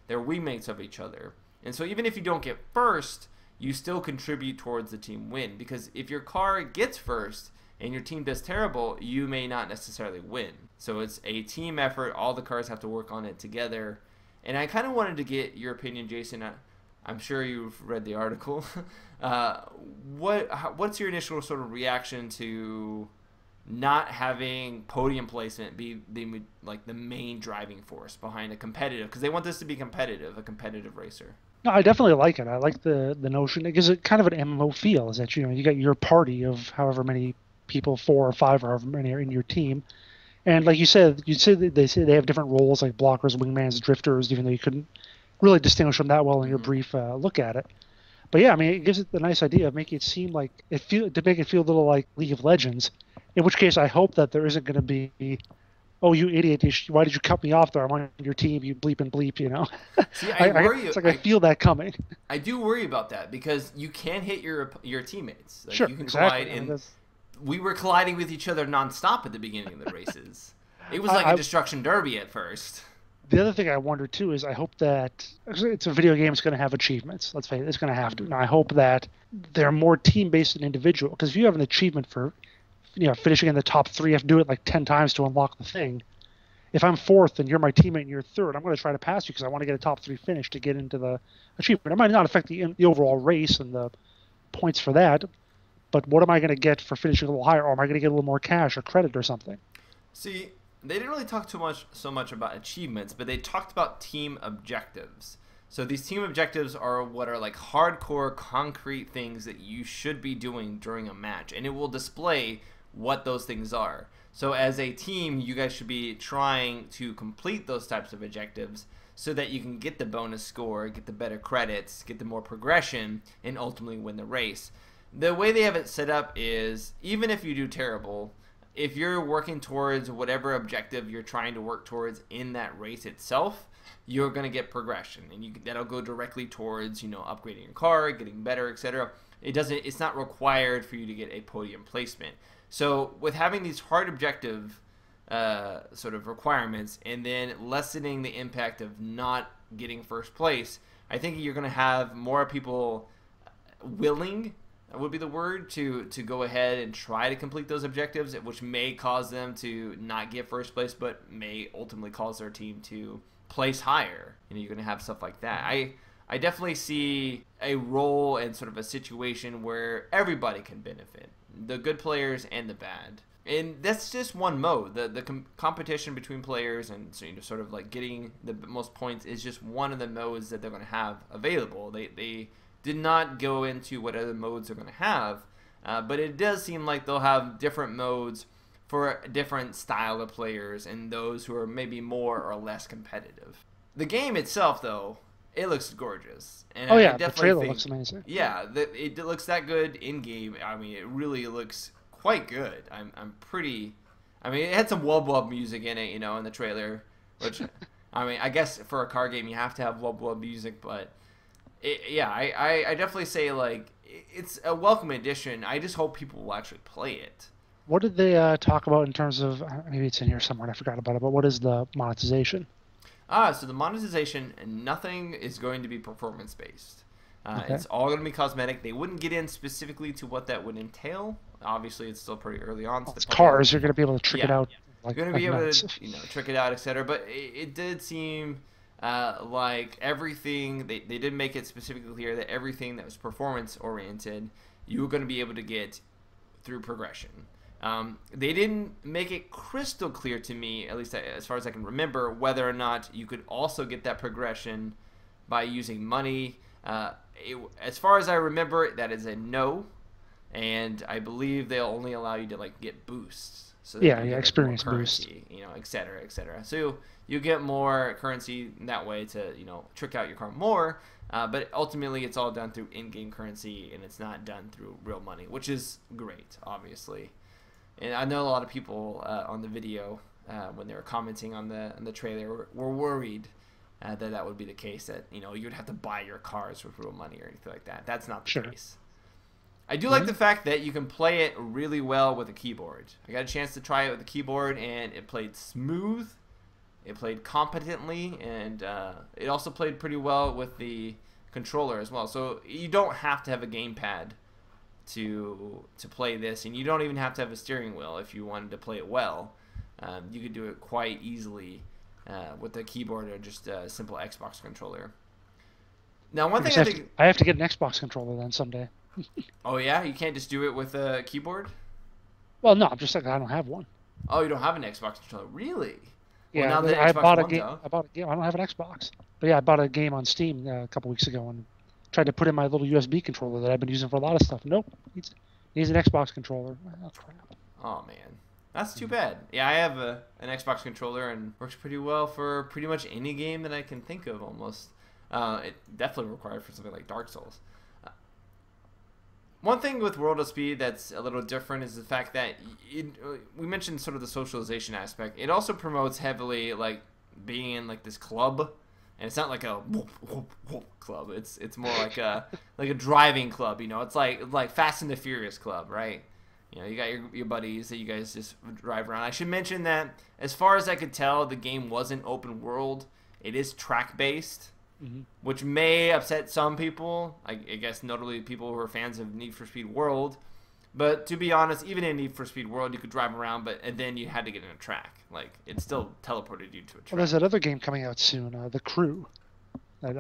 They're wingmates of each other. And so even if you don't get first, you still contribute towards the team win. Because if your car gets first and your team does terrible, you may not necessarily win. So it's a team effort. All the cars have to work on it together. And I kind of wanted to get your opinion, Jason. I'm sure you've read the article. What's your initial sort of reaction to not having podium placement be the main driving force behind a competitive? Because they want this to be competitive, a competitive racer. no, I definitely like it. I like the notion. It gives it kind of an MMO feel. Is that you got your party of however many people, 4 or 5 or however many are in your team, and like you said they say they have different roles like blockers, wingmans, drifters, even though you couldn't really distinguish them that well in your brief look at it. But yeah, I mean, it gives it the nice idea of making it seem like to make it feel a little like League of Legends. In which case, I hope that there isn't going to be, oh, you idiot! Why did you cut me off there? I'm on your team. You bleep and bleep. See, I worry. It's like I feel that coming. I do worry about that because you can hit your teammates. Like, sure, you can exactly. collide, and we were colliding with each other nonstop at the beginning of the races. It was like a destruction derby at first. The other thing I wonder too is I hope that it's a video game. It's going to have achievements. Let's face it, it's going to have to. Now I hope that they're more team based than individual. Because if you have an achievement for finishing in the top 3, you have to do it like 10 times to unlock the thing. If I'm 4th and you're my teammate and you're 3rd, I'm going to try to pass you because I want to get a top 3 finish to get into the achievement. It might not affect the overall race and the points for that, but what am I going to get for finishing a little higher? Or am I going to get a little more cash or credit or something? See, they didn't really talk so much about achievements, but they talked about team objectives. So these team objectives are what are like hardcore, concrete things that you should be doing during a match, and it will display what those things are. So as a team, you guys should be trying to complete those types of objectives so that you can get the bonus score, get the better credits, get the more progression, and ultimately win the race. The way they have it set up is, even if you do terrible, if you're working towards whatever objective you're trying to work towards in that race itself, you're going to get progression, and that'll go directly towards upgrading your car, getting better, etc. It's not required for you to get a podium placement. So with having these hard objective sort of requirements and then lessening the impact of not getting first place, I think you're going to have more people willing, would be the word, to go ahead and try to complete those objectives, which may cause them to not get first place, but may ultimately cause their team to place higher. You're going to have stuff like that. I definitely see a role and sort of a situation where everybody can benefit, the good players and the bad. And that's just one mode. The competition between players and sort of like getting the most points is just one of the modes that they're going to have available. They did not go into what other modes they're going to have, but it does seem like they'll have different modes for a different style of players and those who are maybe more or less competitive. The game itself, though, it looks gorgeous. And I definitely the trailer looks amazing. Yeah, it looks that good in game. I mean, it really looks quite good. I'm I mean, it had some wub wub music in it, you know, in the trailer, which, I mean, I guess for a car game you have to have wub wub music, but yeah, I definitely say like it's a welcome addition. I just hope people will actually play it. What did they talk about in terms of, maybe it's in here somewhere and I forgot about it, but what is the monetization? So the monetization, nothing is going to be performance based. Okay. It's all going to be cosmetic. They wouldn't get in specifically to what that would entail. Obviously, it's still pretty early on. So It's cars. You're going to be able to trick it out. Like, you're going to be able to, you know, trick it out, etc. But it did seem like everything, they did make it specifically clear that everything that was performance oriented, you were going to be able to get through progression. They didn't make it crystal clear to me, at least as far as I can remember, whether or not you could also get that progression by using money. As far as I remember, that is a no, and I believe they'll only allow you to like get boosts. So yeah, experience boost. You know, et cetera, et cetera. So you get more currency that way to, you know, trick out your car more. But ultimately, it's all done through in-game currency, and it's not done through real money, which is great, obviously. And I know a lot of people on the video, when they were commenting on the trailer, were worried that would be the case, that, you know, you'd have to buy your cars with real money or anything like that. That's not the case. I do like the fact that you can play it really well with a keyboard. I got a chance to try it with a keyboard, and it played smooth. It played competently, and it also played pretty well with the controller as well. So you don't have to have a gamepad to play this, and you don't even have to have a steering wheel if you wanted to play it well. You could do it quite easily with a keyboard or just a simple Xbox controller. Now, one thing I have to get an Xbox controller then someday. Oh yeah, you can't just do it with a keyboard? Well, no, I'm just like, I don't have one. Oh, you don't have an Xbox controller, really? Yeah, well, now the I Xbox bought a One, game. though. I bought a game. I don't have an Xbox, but yeah, I bought a game on Steam a couple weeks ago and tried to put in my little USB controller that I've been using for a lot of stuff. Nope, needs an Xbox controller. Oh crap. Oh man, that's too bad. Yeah, I have an Xbox controller and works pretty well for pretty much any game that I can think of almost. It definitely required for something like Dark Souls. One thing with World of Speed that's a little different is the fact that we mentioned sort of the socialization aspect. It also promotes heavily like being in like this club, and it's not like a whoop, whoop, whoop club. It's more like a driving club. You know, it's like Fast and the Furious club, right? You know, you got your buddies that you guys just drive around. I should mention that as far as I could tell, the game wasn't open world. It is track based. Which may upset some people, I guess notably people who are fans of Need for Speed World. But to be honest, even in Need for Speed World, you could drive around, and then you had to get in a track. Like, it still teleported you to a track. Well, there's that other game coming out soon, The Crew. That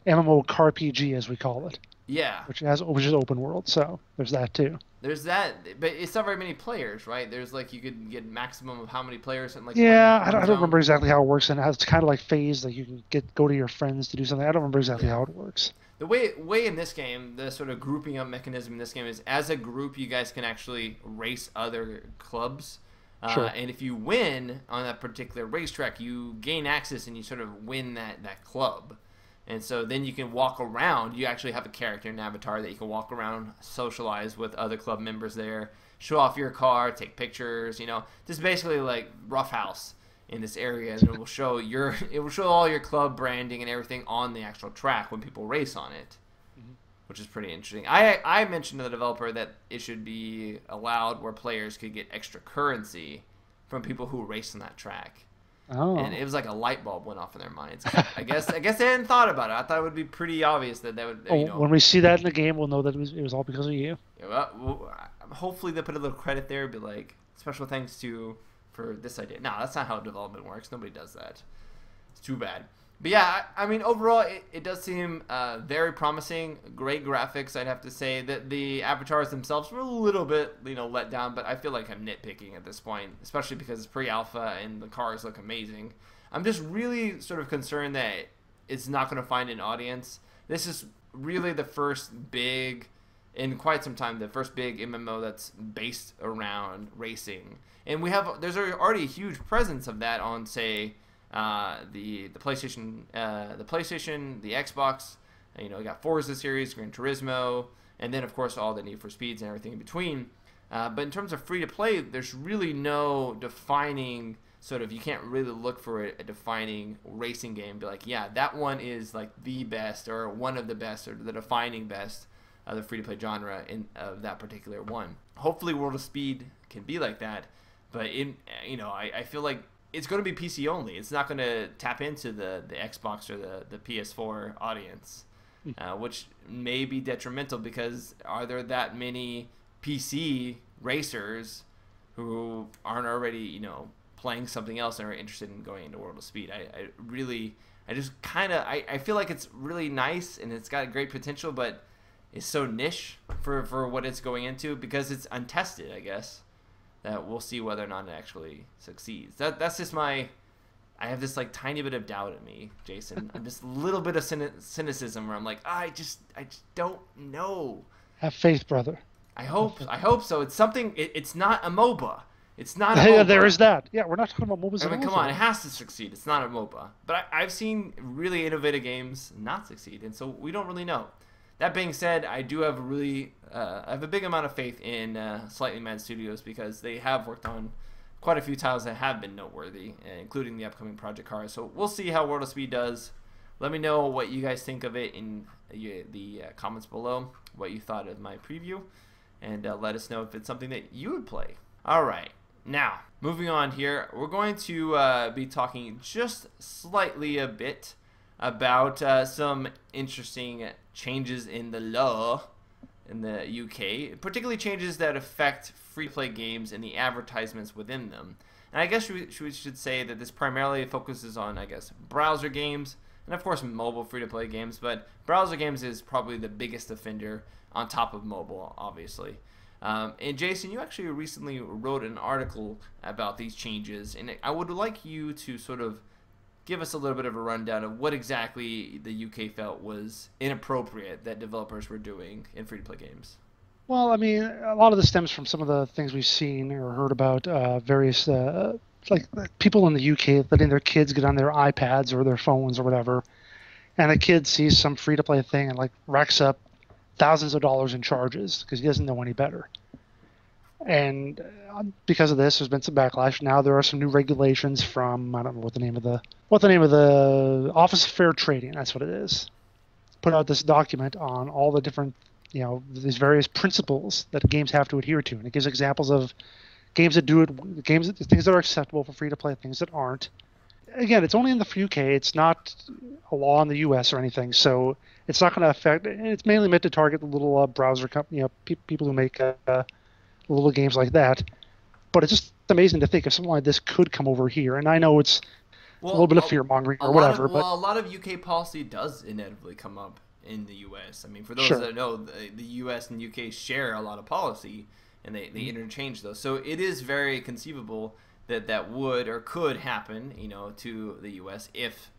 MMO RPG, as we call it. Yeah. Which is open world, so there's that too. There's that, but it's not very many players, right? There's like, you could get maximum of how many players in like. Yeah, I don't remember exactly how it works, and it's kind of like phased. Like you can go to your friends to do something. I don't remember exactly how it works. The way in this game, the sort of grouping up mechanism in this game is, as a group, you guys can actually race other clubs. Sure. And if you win on that particular racetrack, you gain access and you sort of win that club. And so then you can walk around. You actually have a character and avatar that you can walk around, socialize with other club members there, show off your car, take pictures. You know, just basically like Rough House in this area, and it will show all your club branding and everything on the actual track when people race on it, which is pretty interesting. I mentioned to the developer that it should be allowed where players could get extra currency from people who race on that track. Oh. And it was like a light bulb went off in their minds. I guess they hadn't thought about it. I thought it would be pretty obvious that would. You know, when we see that in the game, we'll know that it was all because of you. Well, hopefully they put a little credit there, be like, special thanks for this idea. No, that's not how development works. Nobody does that. It's too bad. But yeah, I mean, overall, it does seem very promising. Great graphics, I'd have to say. That the avatars themselves were a little bit, let down, but I feel like I'm nitpicking at this point, especially because it's pre-alpha and the cars look amazing. I'm just really sort of concerned that it's not going to find an audience. This is really the first big, in quite some time, the first big MMO that's based around racing. And there's already a huge presence of that on, say, the PlayStation, the Xbox. You got Forza series, Gran Turismo, and then of course all the Need for Speeds and everything in between. But in terms of free-to-play, there's really no defining sort of, you can't really look for a defining racing game, be like, yeah, that one is like the best or one of the best or the defining best of the free-to-play genre of that particular one. Hopefully World of Speed can be like that, but I feel like it's going to be PC only. It's not going to tap into the Xbox or the PS4 audience, which may be detrimental, because are there that many PC racers who aren't already, playing something else and are interested in going into World of Speed? I feel like it's really nice and it's got great potential, but it's so niche for what it's going into, because it's untested, I guess, that we'll see whether or not it actually succeeds. That's just I have this like tiny bit of doubt in me, Jason. Just a little bit of cynicism where I'm like, I just don't know. Have faith, brother. I hope so. It's something. It's not a MOBA. It's not a MOBA. Yeah, there is that. Yeah, we're not talking about MOBAs. I mean, come on, it has to succeed. It's not a MOBA. But I've seen really innovative games not succeed, and so we don't really know. That being said, I do have I have a big amount of faith in Slightly Mad Studios, because they have worked on quite a few titles that have been noteworthy, including the upcoming Project Cars. So we'll see how World of Speed does. Let me know what you guys think of it in the comments below, what you thought of my preview, and let us know if it's something that you would play. All right, now moving on here, we're going to be talking just slightly a bit about some interesting changes in the law in the UK, particularly changes that affect free-to-play games and the advertisements within them. And I guess we should say that this primarily focuses on, I guess, browser games and, of course, mobile free-to-play games, but browser games is probably the biggest offender on top of mobile, obviously. And Jason, you actually recently wrote an article about these changes, and I would like you to sort of give us a little bit of a rundown of what exactly the UK felt was inappropriate that developers were doing in free-to-play games. Well, I mean, a lot of this stems from some of the things we've seen or heard about various, like people in the UK letting their kids get on their iPads or their phones or whatever, and a kid sees some free-to-play thing and like racks up thousands of dollars in charges because he doesn't know any better. And because of this, there's been some backlash. Now there are some new regulations from, I don't know what the name of the Office of Fair Trading. That's what it is. Put out this document on all the different, these various principles that games have to adhere to, and it gives examples of games that do it, things that are acceptable for free to play, things that aren't. Again, it's only in the UK. It's not a law in the US or anything, so it's not going to affect. And it's mainly meant to target the little browser company, people who make little games like that. But it's just amazing to think if something like this could come over here. And I know it's a little bit of fear-mongering or whatever. But a lot of UK policy does inevitably come up in the US. I mean, for those that know, the US and UK share a lot of policy, and they interchange those. So it is very conceivable that would or could happen, to the US if,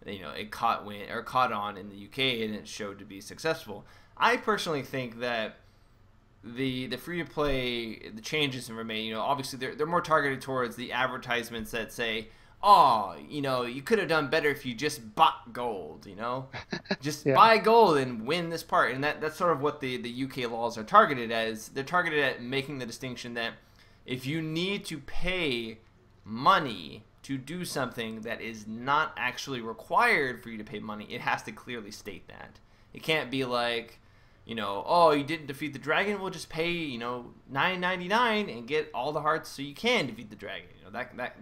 it caught on in the UK and it showed to be successful. I personally think that the free-to-play, the changes in remain, obviously they're more targeted towards the advertisements that say, oh, you could have done better if you just bought gold, just buy gold and win this part. And that's sort of what the UK laws are targeted as. They're targeted at making the distinction that if you need to pay money to do something that is not actually required for you to pay money, it has to clearly state that. It can't be like, oh, you didn't defeat the dragon, we'll just pay, $9.99 and get all the hearts so you can defeat the dragon.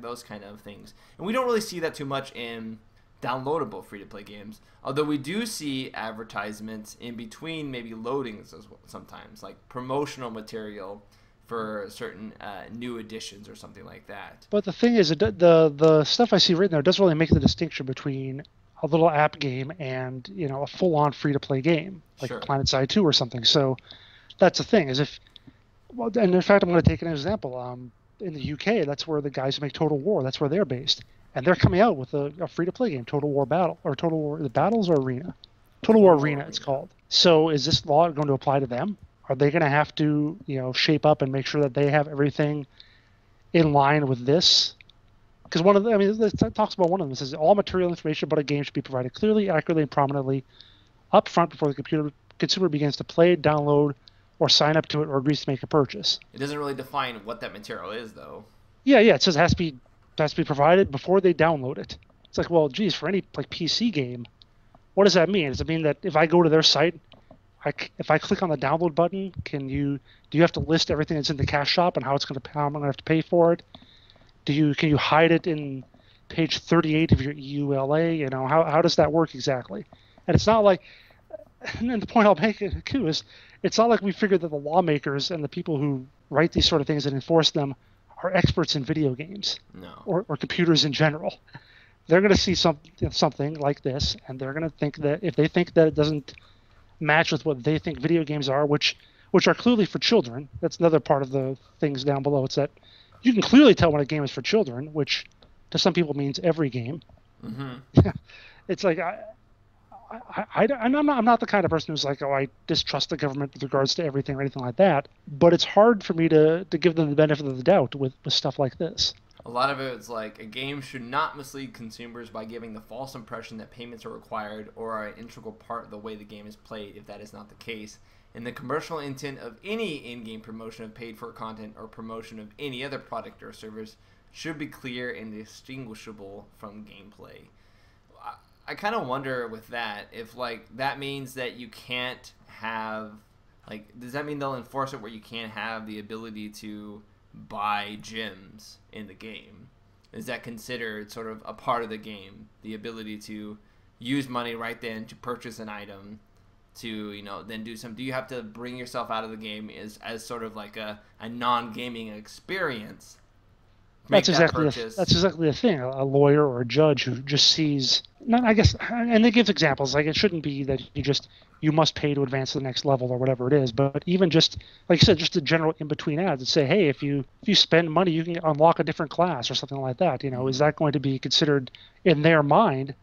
Those kind of things. And we don't really see that too much in downloadable free-to-play games, although we do see advertisements in between maybe loadings as well, sometimes, like promotional material for certain new editions or something like that. But the thing is, the stuff I see written there doesn't really make the distinction between a little app game and a full-on free-to-play game like PlanetSide 2 or something. So that's the thing and in fact, I'm going to take an example. In the UK, that's where the guys who make Total War, that's where they're based, and they're coming out with a free-to-play game, Total War Battle or Total War the Battles or Arena, Total War Arena it's called. So is this law going to apply to them? Are they going to have to shape up and make sure that they have everything in line with this? Because it talks about one of them. It says all material information about a game should be provided clearly, accurately, and prominently up front before the consumer begins to play, download, or sign up to it or agrees to make a purchase. It doesn't really define what that material is, though. Yeah, it says it has to be provided before they download it. It's like, well, geez, for any like PC game, what does that mean? Does it mean that if I go to their site, if I click on the download button, do you have to list everything that's in the cash shop and how I'm gonna have to pay for it? Can you hide it in page 38 of your EULA? You know, how does that work exactly? And it's not like, and then the point I'll make too is, it's not like we figured that the lawmakers and the people who write these sort of things and enforce them are experts in video games. No. Or computers in general. They're going to see something like this, and they're going to think that if they think that it doesn't match with what they think video games are, which are clearly for children. That's another part of the things down below. It's that you can clearly tell when a game is for children, which to some people means every game. Mm-hmm. It's like I'm not the kind of person who's like, oh, I distrust the government with regards to everything or anything like that. But it's hard for me to give them the benefit of the doubt with stuff like this. A lot of it is like, a game should not mislead consumers by giving the false impression that payments are required or are an integral part of the way the game is played, if that is not the case. And the commercial intent of any in-game promotion of paid-for content or promotion of any other product or service should be clear and distinguishable from gameplay. I kind of wonder with that if, like, that means that you can't have, like, does that mean they'll enforce it where you can't have the ability to buy gems in the game? Is that considered sort of a part of the game, the ability to use money right then to purchase an item, to, you know, then do you have to bring yourself out of the game as sort of like a non-gaming experience? That's exactly the thing. A lawyer or a judge who just sees, I guess, and they give examples. Like, it shouldn't be that you must pay to advance to the next level or whatever it is. But even just, like you said, just the general in-between ads that say, hey, if you spend money, you can unlock a different class or something like that. You know, is that going to be considered in their mind?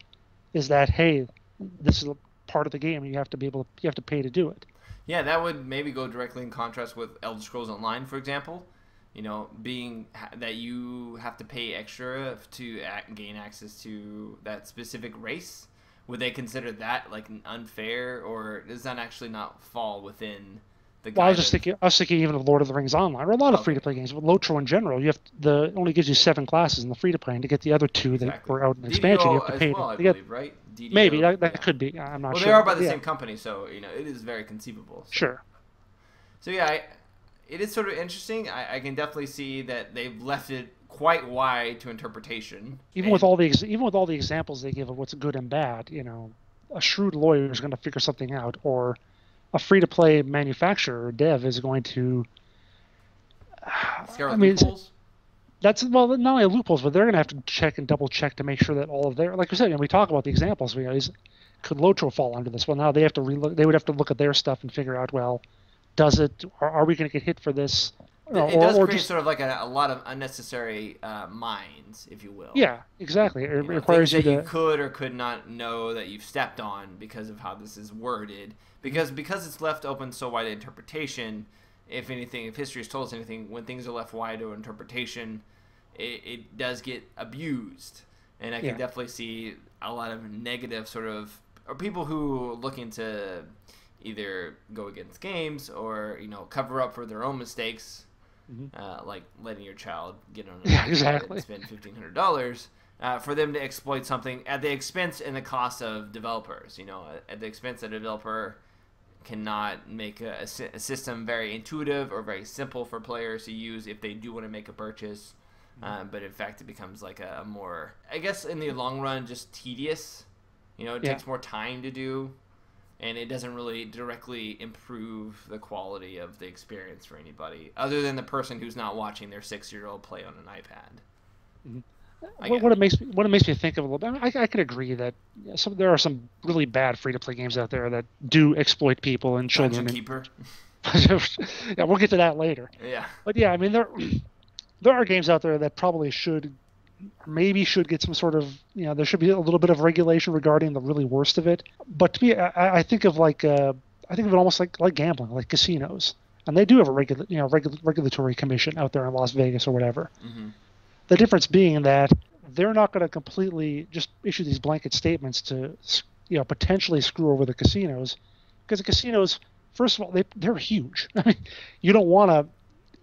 Is that, hey, this is a part of the game, and you have to pay to do it? Yeah, that would maybe go directly in contrast with Elder Scrolls Online, for example. You know, being that you have to pay extra to gain access to that specific race. Would they consider that like unfair, or does that actually not fall within the? Well, I was thinking even of Lord of the Rings Online, or a lot of free-to-play games. But LOTRO in general, it only gives you 7 classes in the free-to-play, and to get the other 2 that were out in expansion, you have to pay. Well, I believe, right? DDO, maybe that could be. I'm not sure. Well, they are by the same company, so you know it is very conceivable. So. Sure. So yeah. It is sort of interesting. I can definitely see that they've left it quite wide to interpretation. Even with all the examples they give of what's good and bad, you know, a shrewd lawyer is going to figure something out, or a free-to-play manufacturer or dev is going to. Loopholes? That's, well, not only loopholes, but they're going to have to check and double check to make sure that all of their, like we said, and we talk about the examples. Could LOTRO fall under this? Well, now they have to they would have to look at their stuff and figure out, well, does it? Or are we going to get hit for this? It does create sort of like a lot of unnecessary mines, if you will. Yeah, exactly. It requires you you could or could not know that you've stepped on because of how this is worded. Because it's left open so wide to interpretation. If history has told us anything, when things are left wide to interpretation, it does get abused. And I can definitely see a lot of negative sort of, or people who are looking to either go against games or, you know, cover up for their own mistakes, like letting your child get on and spend $1,500 for them to exploit something at the expense and the cost of developers. You know, at the expense that a developer cannot make a system very intuitive or very simple for players to use if they do want to make a purchase. But in fact, it becomes like a more, I guess, in the long run, just tedious. You know, it takes more time to do. And it doesn't really directly improve the quality of the experience for anybody, other than the person who's not watching their 6-year-old play on an iPad. What it makes me think of a little bit, I could agree that there are some really bad free-to-play games out there that do exploit people and children. Dungeon Keeper. Yeah, we'll get to that later. Yeah. But yeah, I mean, there are games out there that probably should get some sort of, you know, there should be a little bit of regulation regarding the really worst of it. But to me, I think of it almost like gambling, like casinos, and they do have a regulatory commission out there in Las Vegas or whatever. Mm-hmm. The difference being that they're not going to completely just issue these blanket statements to, you know, potentially screw over the casinos, because the casinos first of all, they're huge. I mean, you don't want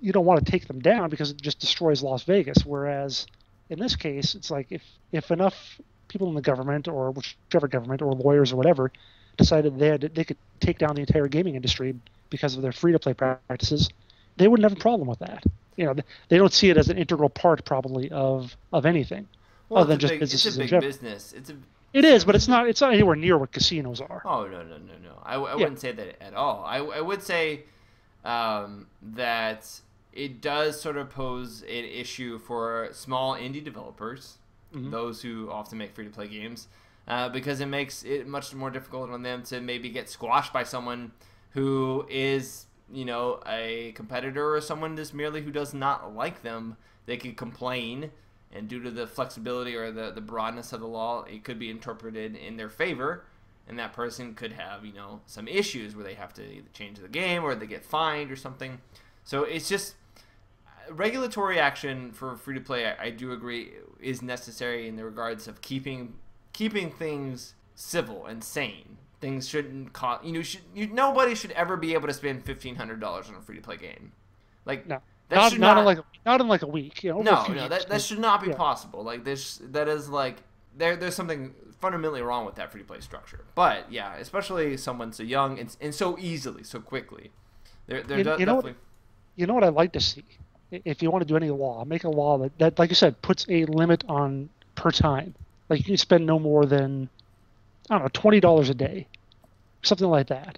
to take them down because it just destroys Las Vegas. Whereas in this case, it's like if enough people in the government or whichever government or lawyers or whatever decided they could take down the entire gaming industry because of their free-to-play practices, they wouldn't have a problem with that. You know, they don't see it as an integral part probably of anything, Well, other than just businesses it's a in big general. business. It is, but it's not anywhere near what casinos are. Oh, no. I wouldn't say that at all. I would say that it does sort of pose an issue for small indie developers, those who often make free-to-play games, because it makes it much more difficult on them to maybe get squashed by someone who is, you know, a competitor or someone just merely who does not like them. They could complain, and due to the flexibility or the broadness of the law, it could be interpreted in their favor, and that person could have, you know, some issues where they have to either change the game or they get fined or something. So it's just regulatory action for free-to-play, I do agree, is necessary in the regards of keeping things civil and sane. Things shouldn't cost, nobody should ever be able to spend $1,500 on a free-to-play game. Like, No. that Not in like a week. You know, over a no, few no, years. that should not be possible. Like, that is like, there's something fundamentally wrong with that free-to-play structure. But, yeah, especially someone so young and so easily, so quickly. Definitely... You know what I'd like to see? If you want to do any law, make a law that, like you said, puts a limit on per time. Like, you can spend no more than, I don't know, $20 a day. Something like that.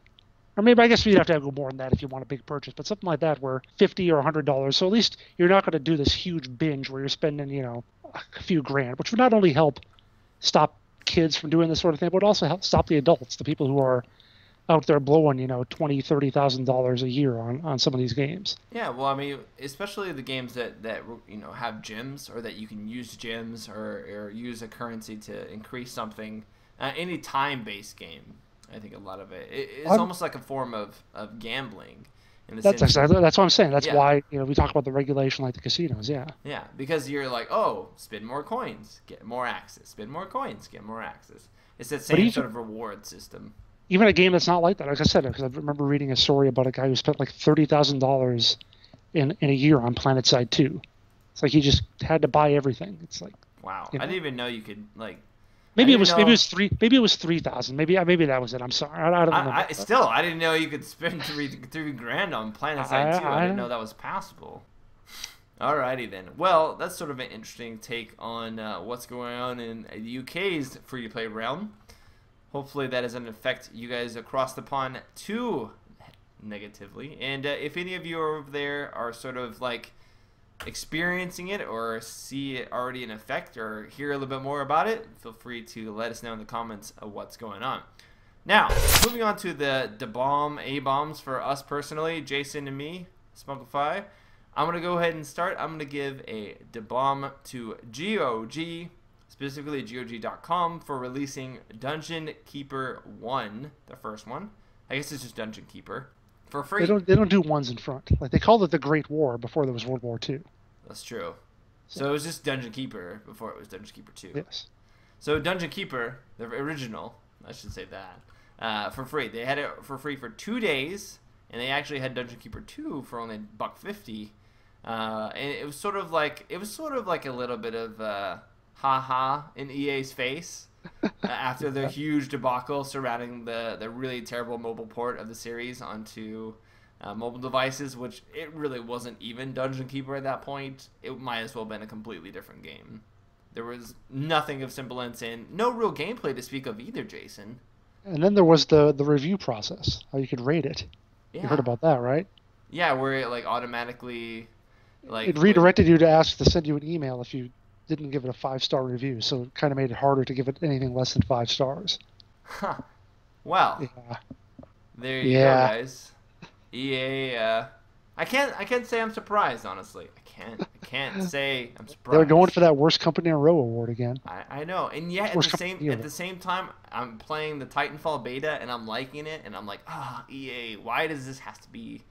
Or maybe, I guess you'd have to go more than that if you want a big purchase, but something like that where $50 or $100. So at least you're not going to do this huge binge where you're spending, you know, a few grand, which would not only help stop kids from doing this sort of thing, but also help stop the adults, the people who are out there blowing, you know, $20,000, $30,000 a year on some of these games. Yeah, well, I mean, especially the games that you know, have gyms, or that you can use gyms or use a currency to increase something. Any time-based game, I think a lot of it's almost like a form of gambling. That's what I'm saying. That's Yeah. why, you know, we talk about the regulation like the casinos. Yeah. Yeah, because you're like, oh, spend more coins, get more access. Spend more coins, get more access. It's that same sort of reward system. Even a game that's not like that, like I said, because I remember reading a story about a guy who spent like $30,000 in a year on PlanetSide 2. It's like he just had to buy everything. It's like, wow, you know? I didn't even know you could like. Maybe it was 3,000. Maybe that was it. I'm sorry, I don't know. I didn't know you could spend three grand on PlanetSide 2. I didn't know that was possible. Alrighty then. Well, that's sort of an interesting take on what's going on in the UK's free-to-play realm. Hopefully that doesn't affect you guys across the pond too negatively. And if any of you over there are sort of like experiencing it or see it already in effect or hear a little bit more about it, feel free to let us know in the comments of what's going on. Now, moving on to the A-bombs for us personally, Jason and me, Smugglify. I'm going to go ahead and start. I'm going to give a bomb to GOG, specifically GOG.com, for releasing Dungeon Keeper 1, the first one. I guess it's just Dungeon Keeper, for free. They don't do ones in front. Like, they called it the Great War before there was World War II. That's true. So it was just Dungeon Keeper before it was Dungeon Keeper 2. Yes. So Dungeon Keeper, the original, I should say that, for free. They had it for free for 2 days, and they actually had Dungeon Keeper 2 for only $1.50. And it was sort of like a little bit of haha in EA's face after their huge debacle surrounding the really terrible mobile port of the series onto mobile devices, which it really wasn't even Dungeon Keeper at that point. It might as well have been a completely different game. There was nothing of semblance and no real gameplay to speak of either, Jason. And then there was the review process, how you could rate it. Yeah. You heard about that, right? Yeah, where it like automatically it redirected you to ask to send you an email if you didn't give it a 5-star review, so it kind of made it harder to give it anything less than 5 stars. Huh. Well, yeah. There you go, guys. EA, I can't say I'm surprised, honestly. I can't say I'm surprised. They're going for that worst company in a row award again. I know, and yet at the same time, I'm playing the Titanfall beta and I'm liking it, and I'm like, EA, why does this have to be?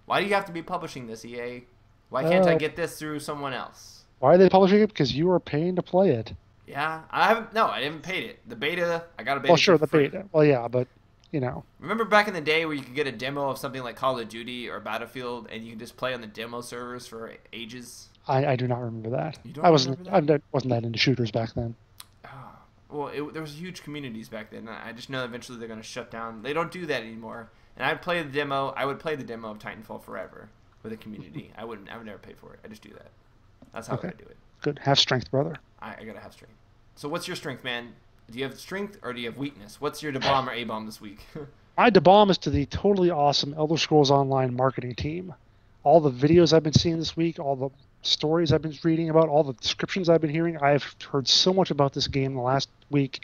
Why do you have to be publishing this, EA? Why can't I get this through someone else? Why are they publishing it? Because you are paying to play it. Yeah, I haven't paid it. The beta, I got a beta. Well, sure, the beta. Well, yeah, but you know. Remember back in the day where you could get a demo of something like Call of Duty or Battlefield, and you could just play on the demo servers for ages? I do not remember that. You don't remember that? I wasn't that into shooters back then. Oh, well, there was huge communities back then. I just know eventually they're going to shut down. They don't do that anymore. And I'd play the demo. I would play the demo of Titanfall forever with a community. I would never pay for it. I just do that. That's how I do it. Good. Have strength, brother. I gotta have strength. So what's your strength, man? Do you have strength or do you have weakness? What's your DeBomb or A-bomb this week? My DeBomb is to the totally awesome Elder Scrolls Online marketing team. All the videos I've been seeing this week, all the stories I've been reading about, all the descriptions I've been hearing, I've heard so much about this game in the last week.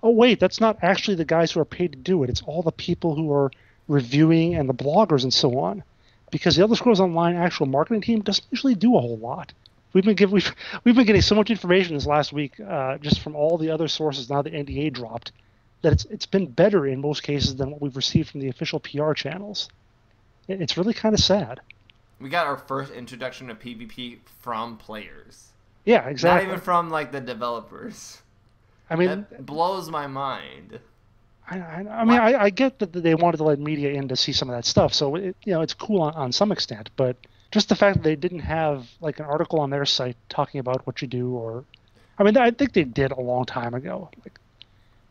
Oh, wait, that's not actually the guys who are paid to do it. It's all the people who are reviewing and the bloggers and so on. Because the Elder Scrolls Online actual marketing team doesn't usually do a whole lot. We've been getting so much information this last week, just from all the other sources. Now the NDA dropped, that it's been better in most cases than what we've received from the official PR channels. It's really kind of sad. We got our first introduction to PvP from players. Yeah, exactly. Not even from like the developers. I mean, that blows my mind. I get that they wanted to let media in to see some of that stuff, so it's cool on some extent. But just the fact that they didn't have like an article on their site talking about what you do, or I think they did a long time ago, like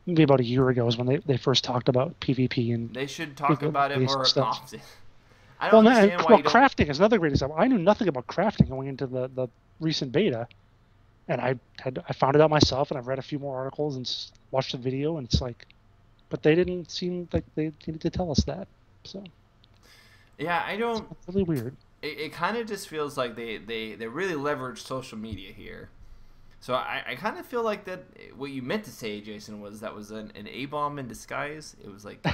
maybe about a year ago is when they first talked about PvP, and they should talk about it more often. I don't understand why crafting is another great example. I knew nothing about crafting going into the recent beta, and I found it out myself, and I've read a few more articles and watched the video, and it's like, but they didn't seem like they needed to tell us that. So yeah, I don't. It's really weird. It kind of just feels like they really leveraged social media here. So I kind of feel like that what you meant to say, Jason, was that was an A-bomb in disguise. It was like,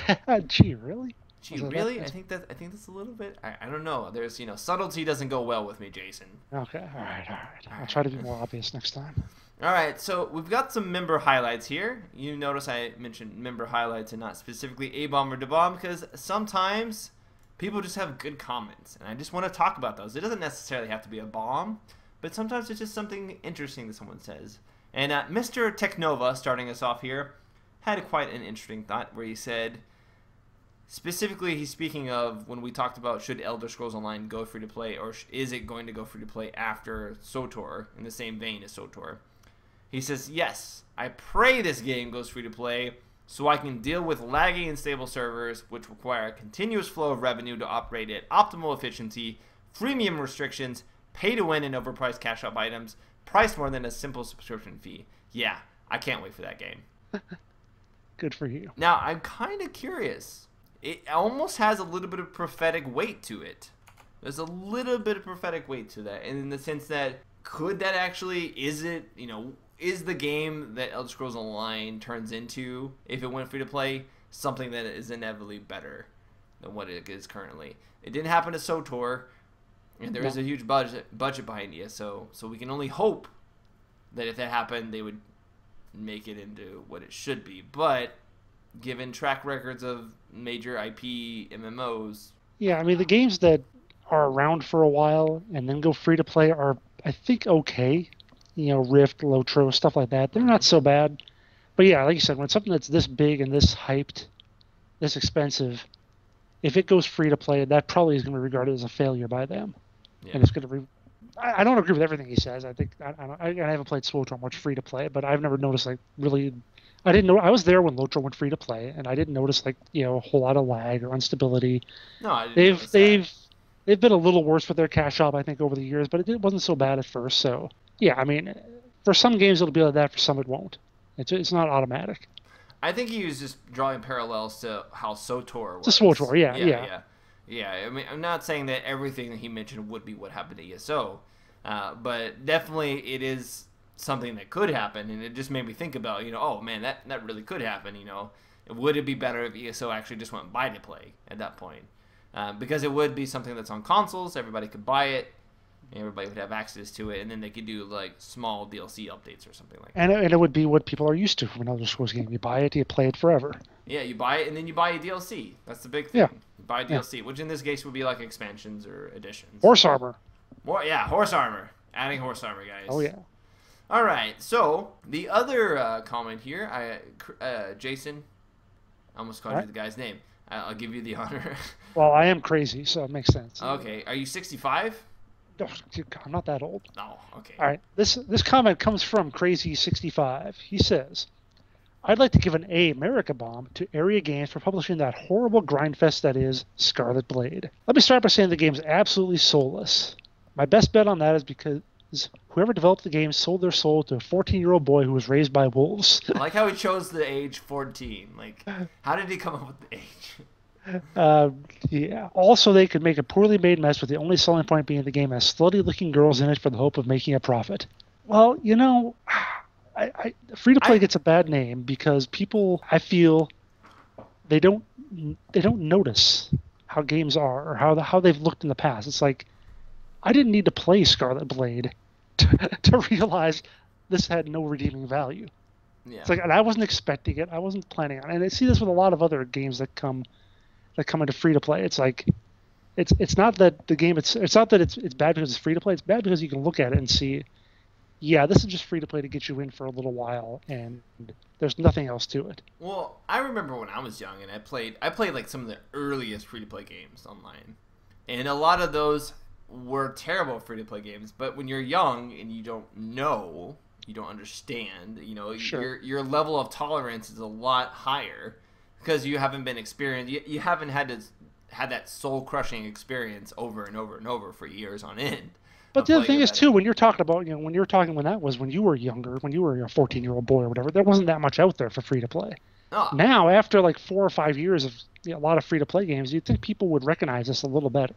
gee, really? Gee, really? I think that's a little bit. I don't know. There's subtlety doesn't go well with me, Jason. Okay, all right. I'll try to be more obvious next time. All right, so we've got some member highlights here. You notice I mentioned member highlights and not specifically A-bomb or DeBomb because sometimes people just have good comments, and I just want to talk about those. It doesn't necessarily have to be a bomb, but sometimes it's just something interesting that someone says. And Mr. Technova, starting us off here, had quite an interesting thought where he said, specifically he's speaking of when we talked about should Elder Scrolls Online go free to play, or is it going to go free to play after SWTOR, in the same vein as SWTOR. He says, yes, I pray this game goes free to play so I can deal with laggy and stable servers which require a continuous flow of revenue to operate at optimal efficiency, freemium restrictions, pay to win and overpriced cash up items, priced more than a simple subscription fee. Yeah, I can't wait for that game. Good for you. Now, I'm kind of curious. It almost has a little bit of prophetic weight to it. There's a little bit of prophetic weight to that, and in the sense that could that actually, is the game that Elder Scrolls Online turns into, if it went free to play, something that is inevitably better than what it is currently? It didn't happen to SWTOR, and there is a huge budget behind it, so we can only hope that if that happened, they would make it into what it should be. But given track records of major IP MMOs, yeah, I mean the games that are around for a while and then go free to play are, I think, okay. Rift, Lotro, stuff like that. They're not so bad. But yeah, like you said, when it's something that's this big and this hyped, this expensive, if it goes free to play, that probably is going to be regarded as a failure by them. Yeah. And it's going to be. I don't agree with everything he says. I think I haven't played SWTOR much free to play, but I've never noticed really. I didn't know. I was there when Lotro went free to play, and I didn't notice a whole lot of lag or instability. No, I didn't. They've been a little worse with their cash up, I think, over the years, but it wasn't so bad at first. So yeah, I mean, for some games it'll be like that. For some it won't. It's not automatic. I think he was just drawing parallels to how SWTOR was. To SWTOR, yeah. I mean, I'm not saying that everything that he mentioned would be what happened to ESO, but definitely it is something that could happen, and it just made me think about, oh man, that really could happen. Would it be better if ESO actually just went buy to play at that point? Because it would be something that's on consoles, everybody could buy it, everybody would have access to it, and then they could do like small DLC updates or something like that. And it would be what people are used to from another Scrolls game. You buy it, you play it forever. Yeah, you buy it, and then you buy a DLC. That's the big thing. Yeah. You buy a DLC, which in this case would be like expansions or additions. Horse armor. Horse armor. Adding horse armor, guys. Oh, yeah. All right, so the other comment here, Jason, I almost called you the guy's name. I'll give you the honor. Well, I am crazy, so it makes sense. Okay. Are you 65? Oh, I'm not that old. No. Okay. All right. This comment comes from Crazy65. He says, I'd like to give an MMOBomb to Area Games for publishing that horrible grindfest that is Scarlet Blade. Let me start by saying the game's absolutely soulless. My best bet on that is because whoever developed the game sold their soul to a 14-year-old boy who was raised by wolves. I like how he chose the age 14. Like, how did he come up with the age? Yeah. Also, they could make a poorly made mess with the only selling point being the game has slutty-looking girls in it for the hope of making a profit. Well, you know, free-to-play gets a bad name because people, I feel, they don't notice how games are or how they've looked in the past. It's like, I didn't need to play Scarlet Blade to realize this had no redeeming value. Yeah. It's like, and I wasn't expecting it. I wasn't planning on it. And I see this with a lot of other games that come into free to play. It's like, it's not that the game it's not that it's bad because it's free to play. It's bad because you can look at it and see, yeah, this is just free to play to get you in for a little while, and there's nothing else to it. Well, I remember when I was young and I played like some of the earliest free to play games online, and a lot of those were terrible free to play games. But when you're young and you don't know, you don't understand, you know, Sure. your level of tolerance is a lot higher because you haven't been experienced. You haven't had that soul crushing experience over and over and over for years on end. But the other thing is too, when you're talking about, you know, when you were younger, when you were a 14-year-old boy or whatever, there wasn't that much out there for free to play. Oh. Now, after like 4 or 5 years of a lot of free to play games, you'd think people would recognize this a little better.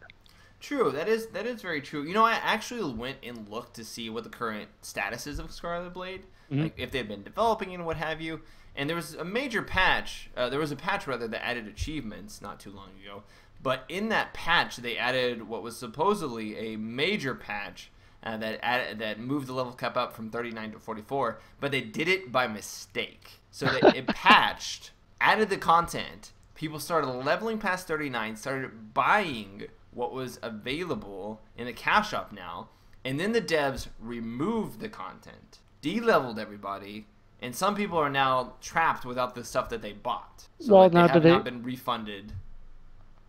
True, that is very true. You know, I actually went and looked to see what the current status is of Scarlet Blade, like if they've been developing and what have you. And there was a major patch. There was a patch rather that added achievements not too long ago. But in that patch, they added what was supposedly a major patch that moved the level cap up from 39 to 44. But they did it by mistake. So it patched, added the content. People started leveling past 39, started buying what was available in the cash shop now, and then the devs removed the content, de-leveled everybody, and some people are now trapped without the stuff that they bought. So Well, they now have do not been refunded.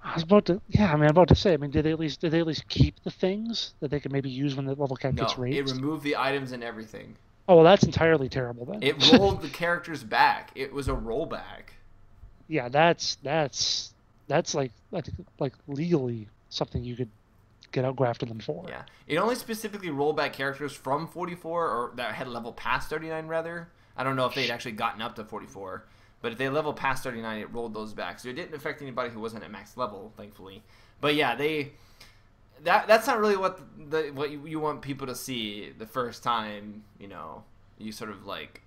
I was about to, say. I mean, did they at least keep the things that they could maybe use when the level cap gets raised? It removed the items and everything. Oh, well, that's entirely terrible then. It rolled the characters back. It was a rollback. Yeah, that's like legally something you could go after them for. Yeah, it only specifically rolled back characters from 44 or that had level past 39 rather. I don't know if they'd actually gotten up to 44, but if they level past 39, it rolled those back. So it didn't affect anybody who wasn't at max level, thankfully. But yeah, that's not really what you want people to see the first time, you know, you sort of like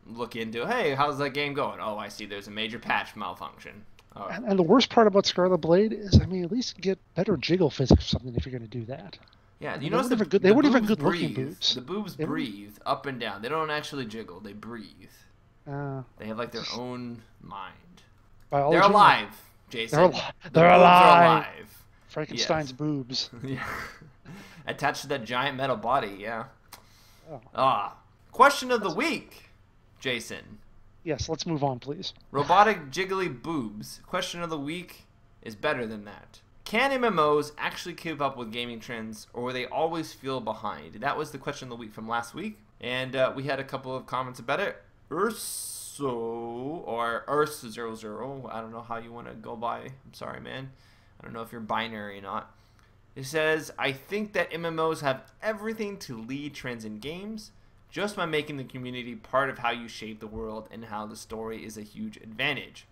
look into, hey, how's that game going? Oh, I see there's a major patch malfunction. Oh. And the worst part about Scarlet Blade is, I mean, at least get better jiggle physics or something if you're going to do that. Yeah, you notice they weren't even good looking boobs. The boobs breathe up and down. They don't actually jiggle. They breathe. They have like their own mind. Biology, they're alive, Jason. They're alive. Frankenstein's Yes. boobs. Yeah. Attached to that giant metal body, yeah. Oh. Question of the week, Jason. Yes, let's move on, please. Robotic jiggly boobs. Question of the week is better than that. Can MMOs actually keep up with gaming trends, or will they always feel behind? That was the question of the week from last week, and we had a couple of comments about it. Urso, or Urs00, I don't know how you want to go by. I'm sorry, man. I don't know if you're binary or not. It says, I think that MMOs have everything to lead trends in games, just by making the community part of how you shape the world and how the story is a huge advantage.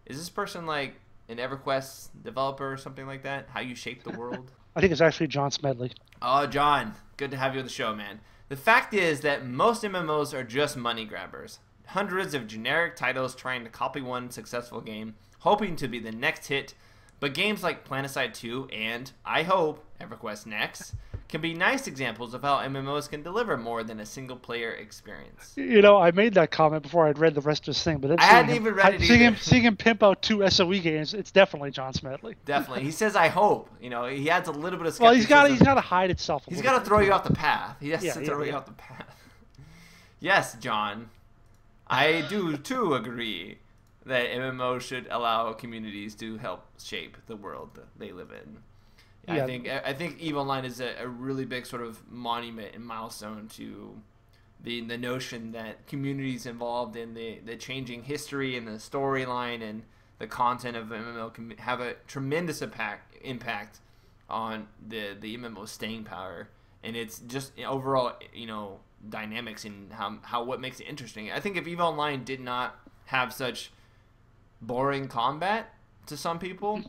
Is this person like an EverQuest developer or something like that? How you shape the world? I think it's actually John Smedley. Oh, John. Good to have you on the show, man. The fact is that most MMOs are just money grabbers. Hundreds of generic titles trying to copy one successful game, hoping to be the next hit. But games like Planetside 2 and, I hope, EverQuest Next can be nice examples of how MMOs can deliver more than a single-player experience. You know, I made that comment before I'd read the rest of his thing, but then I hadn't even read it either. Seeing him pimp out 2 SOE games, it's definitely John Smedley. Definitely. He says, I hope. You know, he adds a little bit of Well, skepticism. he's got to hide itself a He's little got to throw you off the path. He has to throw you yeah. off the path. Yes, John. I do, too, agree. that MMO should allow communities to help shape the world that they live in. Yeah. I think EVE Online is a really big sort of monument and milestone to the notion that communities involved in the changing history and the storyline and the content of MMO can have a tremendous impact on the MMO staying power, and it's just overall dynamics and how what makes it interesting. I think if EVE Online did not have such boring combat to some people,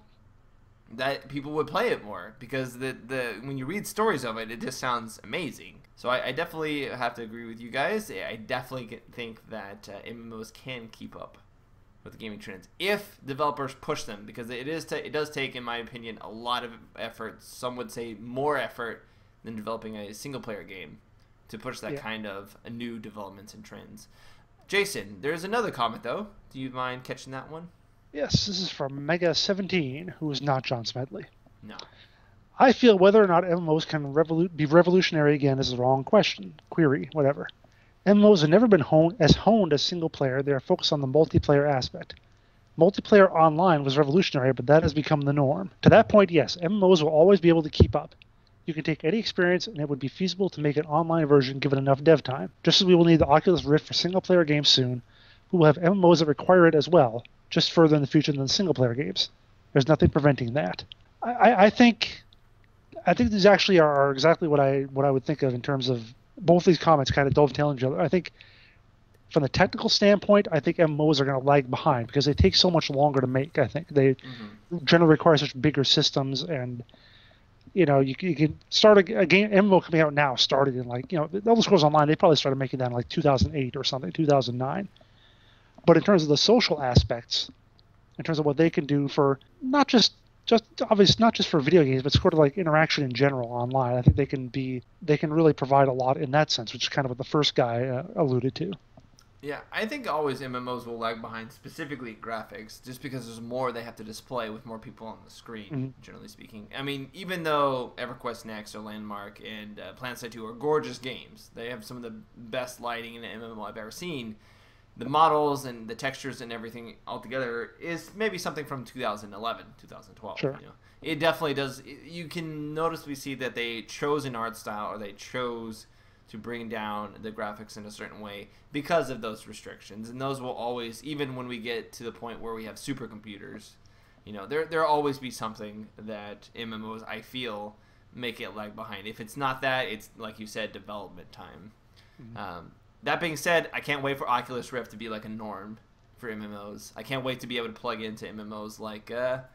that people would play it more, because the when you read stories of it, it just sounds amazing. So I definitely have to agree with you guys. I definitely think that MMOs can keep up with the gaming trends if developers push them, because it does take, in my opinion, a lot of effort. Some would say more effort than developing a single player game to push that kind of new developments and trends. Jason, there's another comment though. Do you mind catching that one? Yes, this is from Mega17, who is not John Smedley. No. I feel whether or not MMOs can be revolutionary again is the wrong question. Query, whatever. MMOs have never been honed as single player. They are focused on the multiplayer aspect. Multiplayer online was revolutionary, but that has become the norm. To that point, yes, MMOs will always be able to keep up. You can take any experience, and it would be feasible to make an online version given enough dev time. Just as we will need the Oculus Rift for single-player games soon, we will have MMOs that require it as well, just further in the future than the single-player games. There's nothing preventing that. I think these actually are exactly what I would think of in terms of both these comments kind of dovetailing each other. I think from the technical standpoint, I think MMOs are going to lag behind because they take so much longer to make. I think they generally require such bigger systems, and you can start a game. MMO coming out now started in Elder Scrolls Online. They probably started making that in 2008 or something, 2009. But in terms of the social aspects, in terms of what they can do for not just obviously not just for video games, but sort of like interaction in general online, I think they can really provide a lot in that sense, which is kind of what the first guy alluded to. Yeah, I think always MMOs will lag behind, specifically graphics, just because there's more they have to display with more people on the screen, generally speaking. I mean, even though EverQuest Next or Landmark and PlanetSide 2 are gorgeous games, they have some of the best lighting in an MMO I've ever seen. The models and the textures and everything altogether is maybe something from 2011, 2012. Sure. It definitely does. You can noticeably see that they chose an art style, or they chose to bring down the graphics in a certain way because of those restrictions. And those will always, even when we get to the point where we have supercomputers, there'll always be something that MMOs, I feel, make it lag behind. If it's not that, it's, like you said, development time. That being said, I can't wait for Oculus Rift to be like a norm for MMOs. I can't wait to be able to plug into MMOs like Dot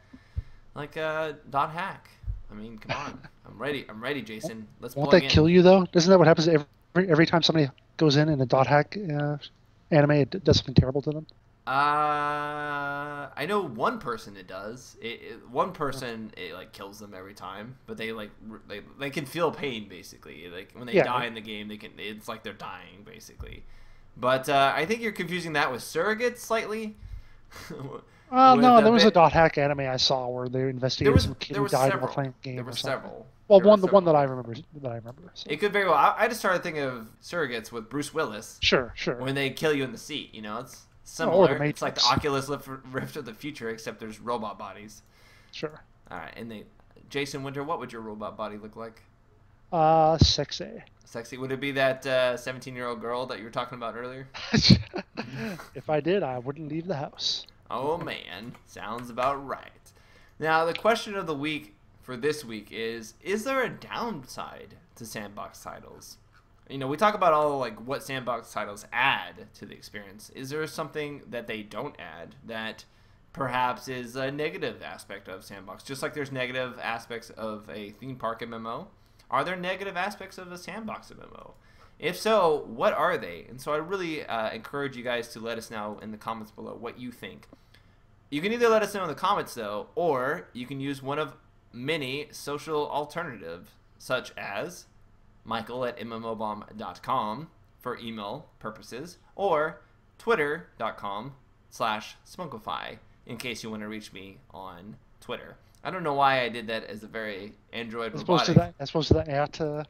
Hack. I mean, come on. I'm ready, Jason. Let's plug in. Won't that kill you, though? Isn't that what happens every time somebody goes in a Dot Hack anime, it does something terrible to them? I know one person it does. One person it kills them every time, but they can feel pain basically. Like when they die in the game, it's like they're dying basically. But I think you're confusing that with surrogates slightly. No, there was a Dot Hack anime I saw where they investigated some kid who died while playing the game. There were several. Well, the one that I remember. So. It could very well. I just started thinking of surrogates with Bruce Willis. Sure. When they kill you in the seat, it's similar. It's like the Oculus Rift of the future, except there's robot bodies. Sure. All right, and Jason Winter, what would your robot body look like? Sexy. Sexy. Would it be that 17-year-old girl that you were talking about earlier? If I did, I wouldn't leave the house. Oh man, sounds about right. Now the question of the week for this week is there a downside to Sandbox titles? We talk about all what Sandbox titles add to the experience. Is there something that they don't add that perhaps is a negative aspect of Sandbox? Just like there's negative aspects of a theme park MMO, are there negative aspects of a Sandbox MMO? If so, what are they? And so I really encourage you guys to let us know in the comments below what you think. You can either let us know in the comments, though, or you can use one of many social alternatives, such as michael@mmobomb.com for email purposes, or twitter.com/Spunkify in case you want to reach me on Twitter. I don't know why I did that as a very Android robotic. As opposed to the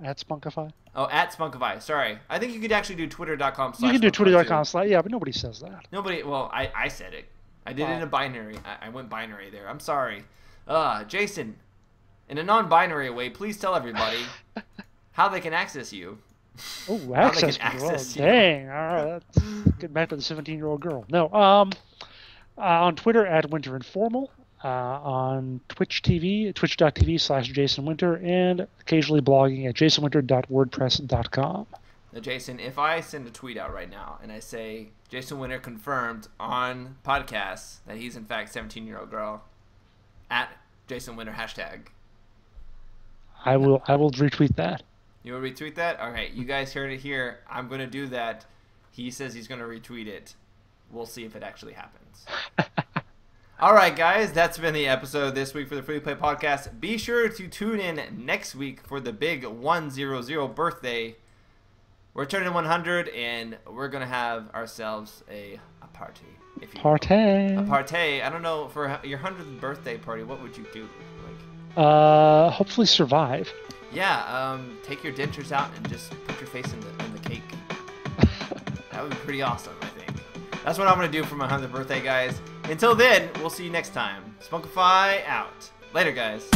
At Spunkify. Oh, at Spunkify. Sorry. I think you could actually do twitter.com/. You can do twitter.com/. Yeah, but nobody says that. Nobody. Well, I said it. I did it in a binary. I went binary there. I'm sorry. Jason, in a non-binary way, please tell everybody how they can access you. Oh, access you. Dang. All right. Let's get back to the 17-year-old girl. No. On Twitter at Winter Informal. On Twitch TV, twitch.tv/JasonWinter, and occasionally blogging at jasonwinter.wordpress.com. Now, Jason, if I send a tweet out right now and I say Jason Winter confirmed on podcasts that he's in fact 17-year-old girl at Jason Winter hashtag, I will retweet that. You will retweet that? All right, you guys heard it here. I'm going to do that. He says he's going to retweet it. We'll see if it actually happens. All right, guys, that's been the episode this week for the Free Play Podcast. Be sure to tune in next week for the big 100 birthday. We're turning 100, and we're going to have ourselves a party. If you party. Will. A party. I don't know, for your 100th birthday party, what would you do? Hopefully survive. Yeah, take your dentures out and just put your face in the cake. That would be pretty awesome, I think. That's what I'm going to do for my 100th birthday, guys. Until then, we'll see you next time. Spunkify out. Later, guys.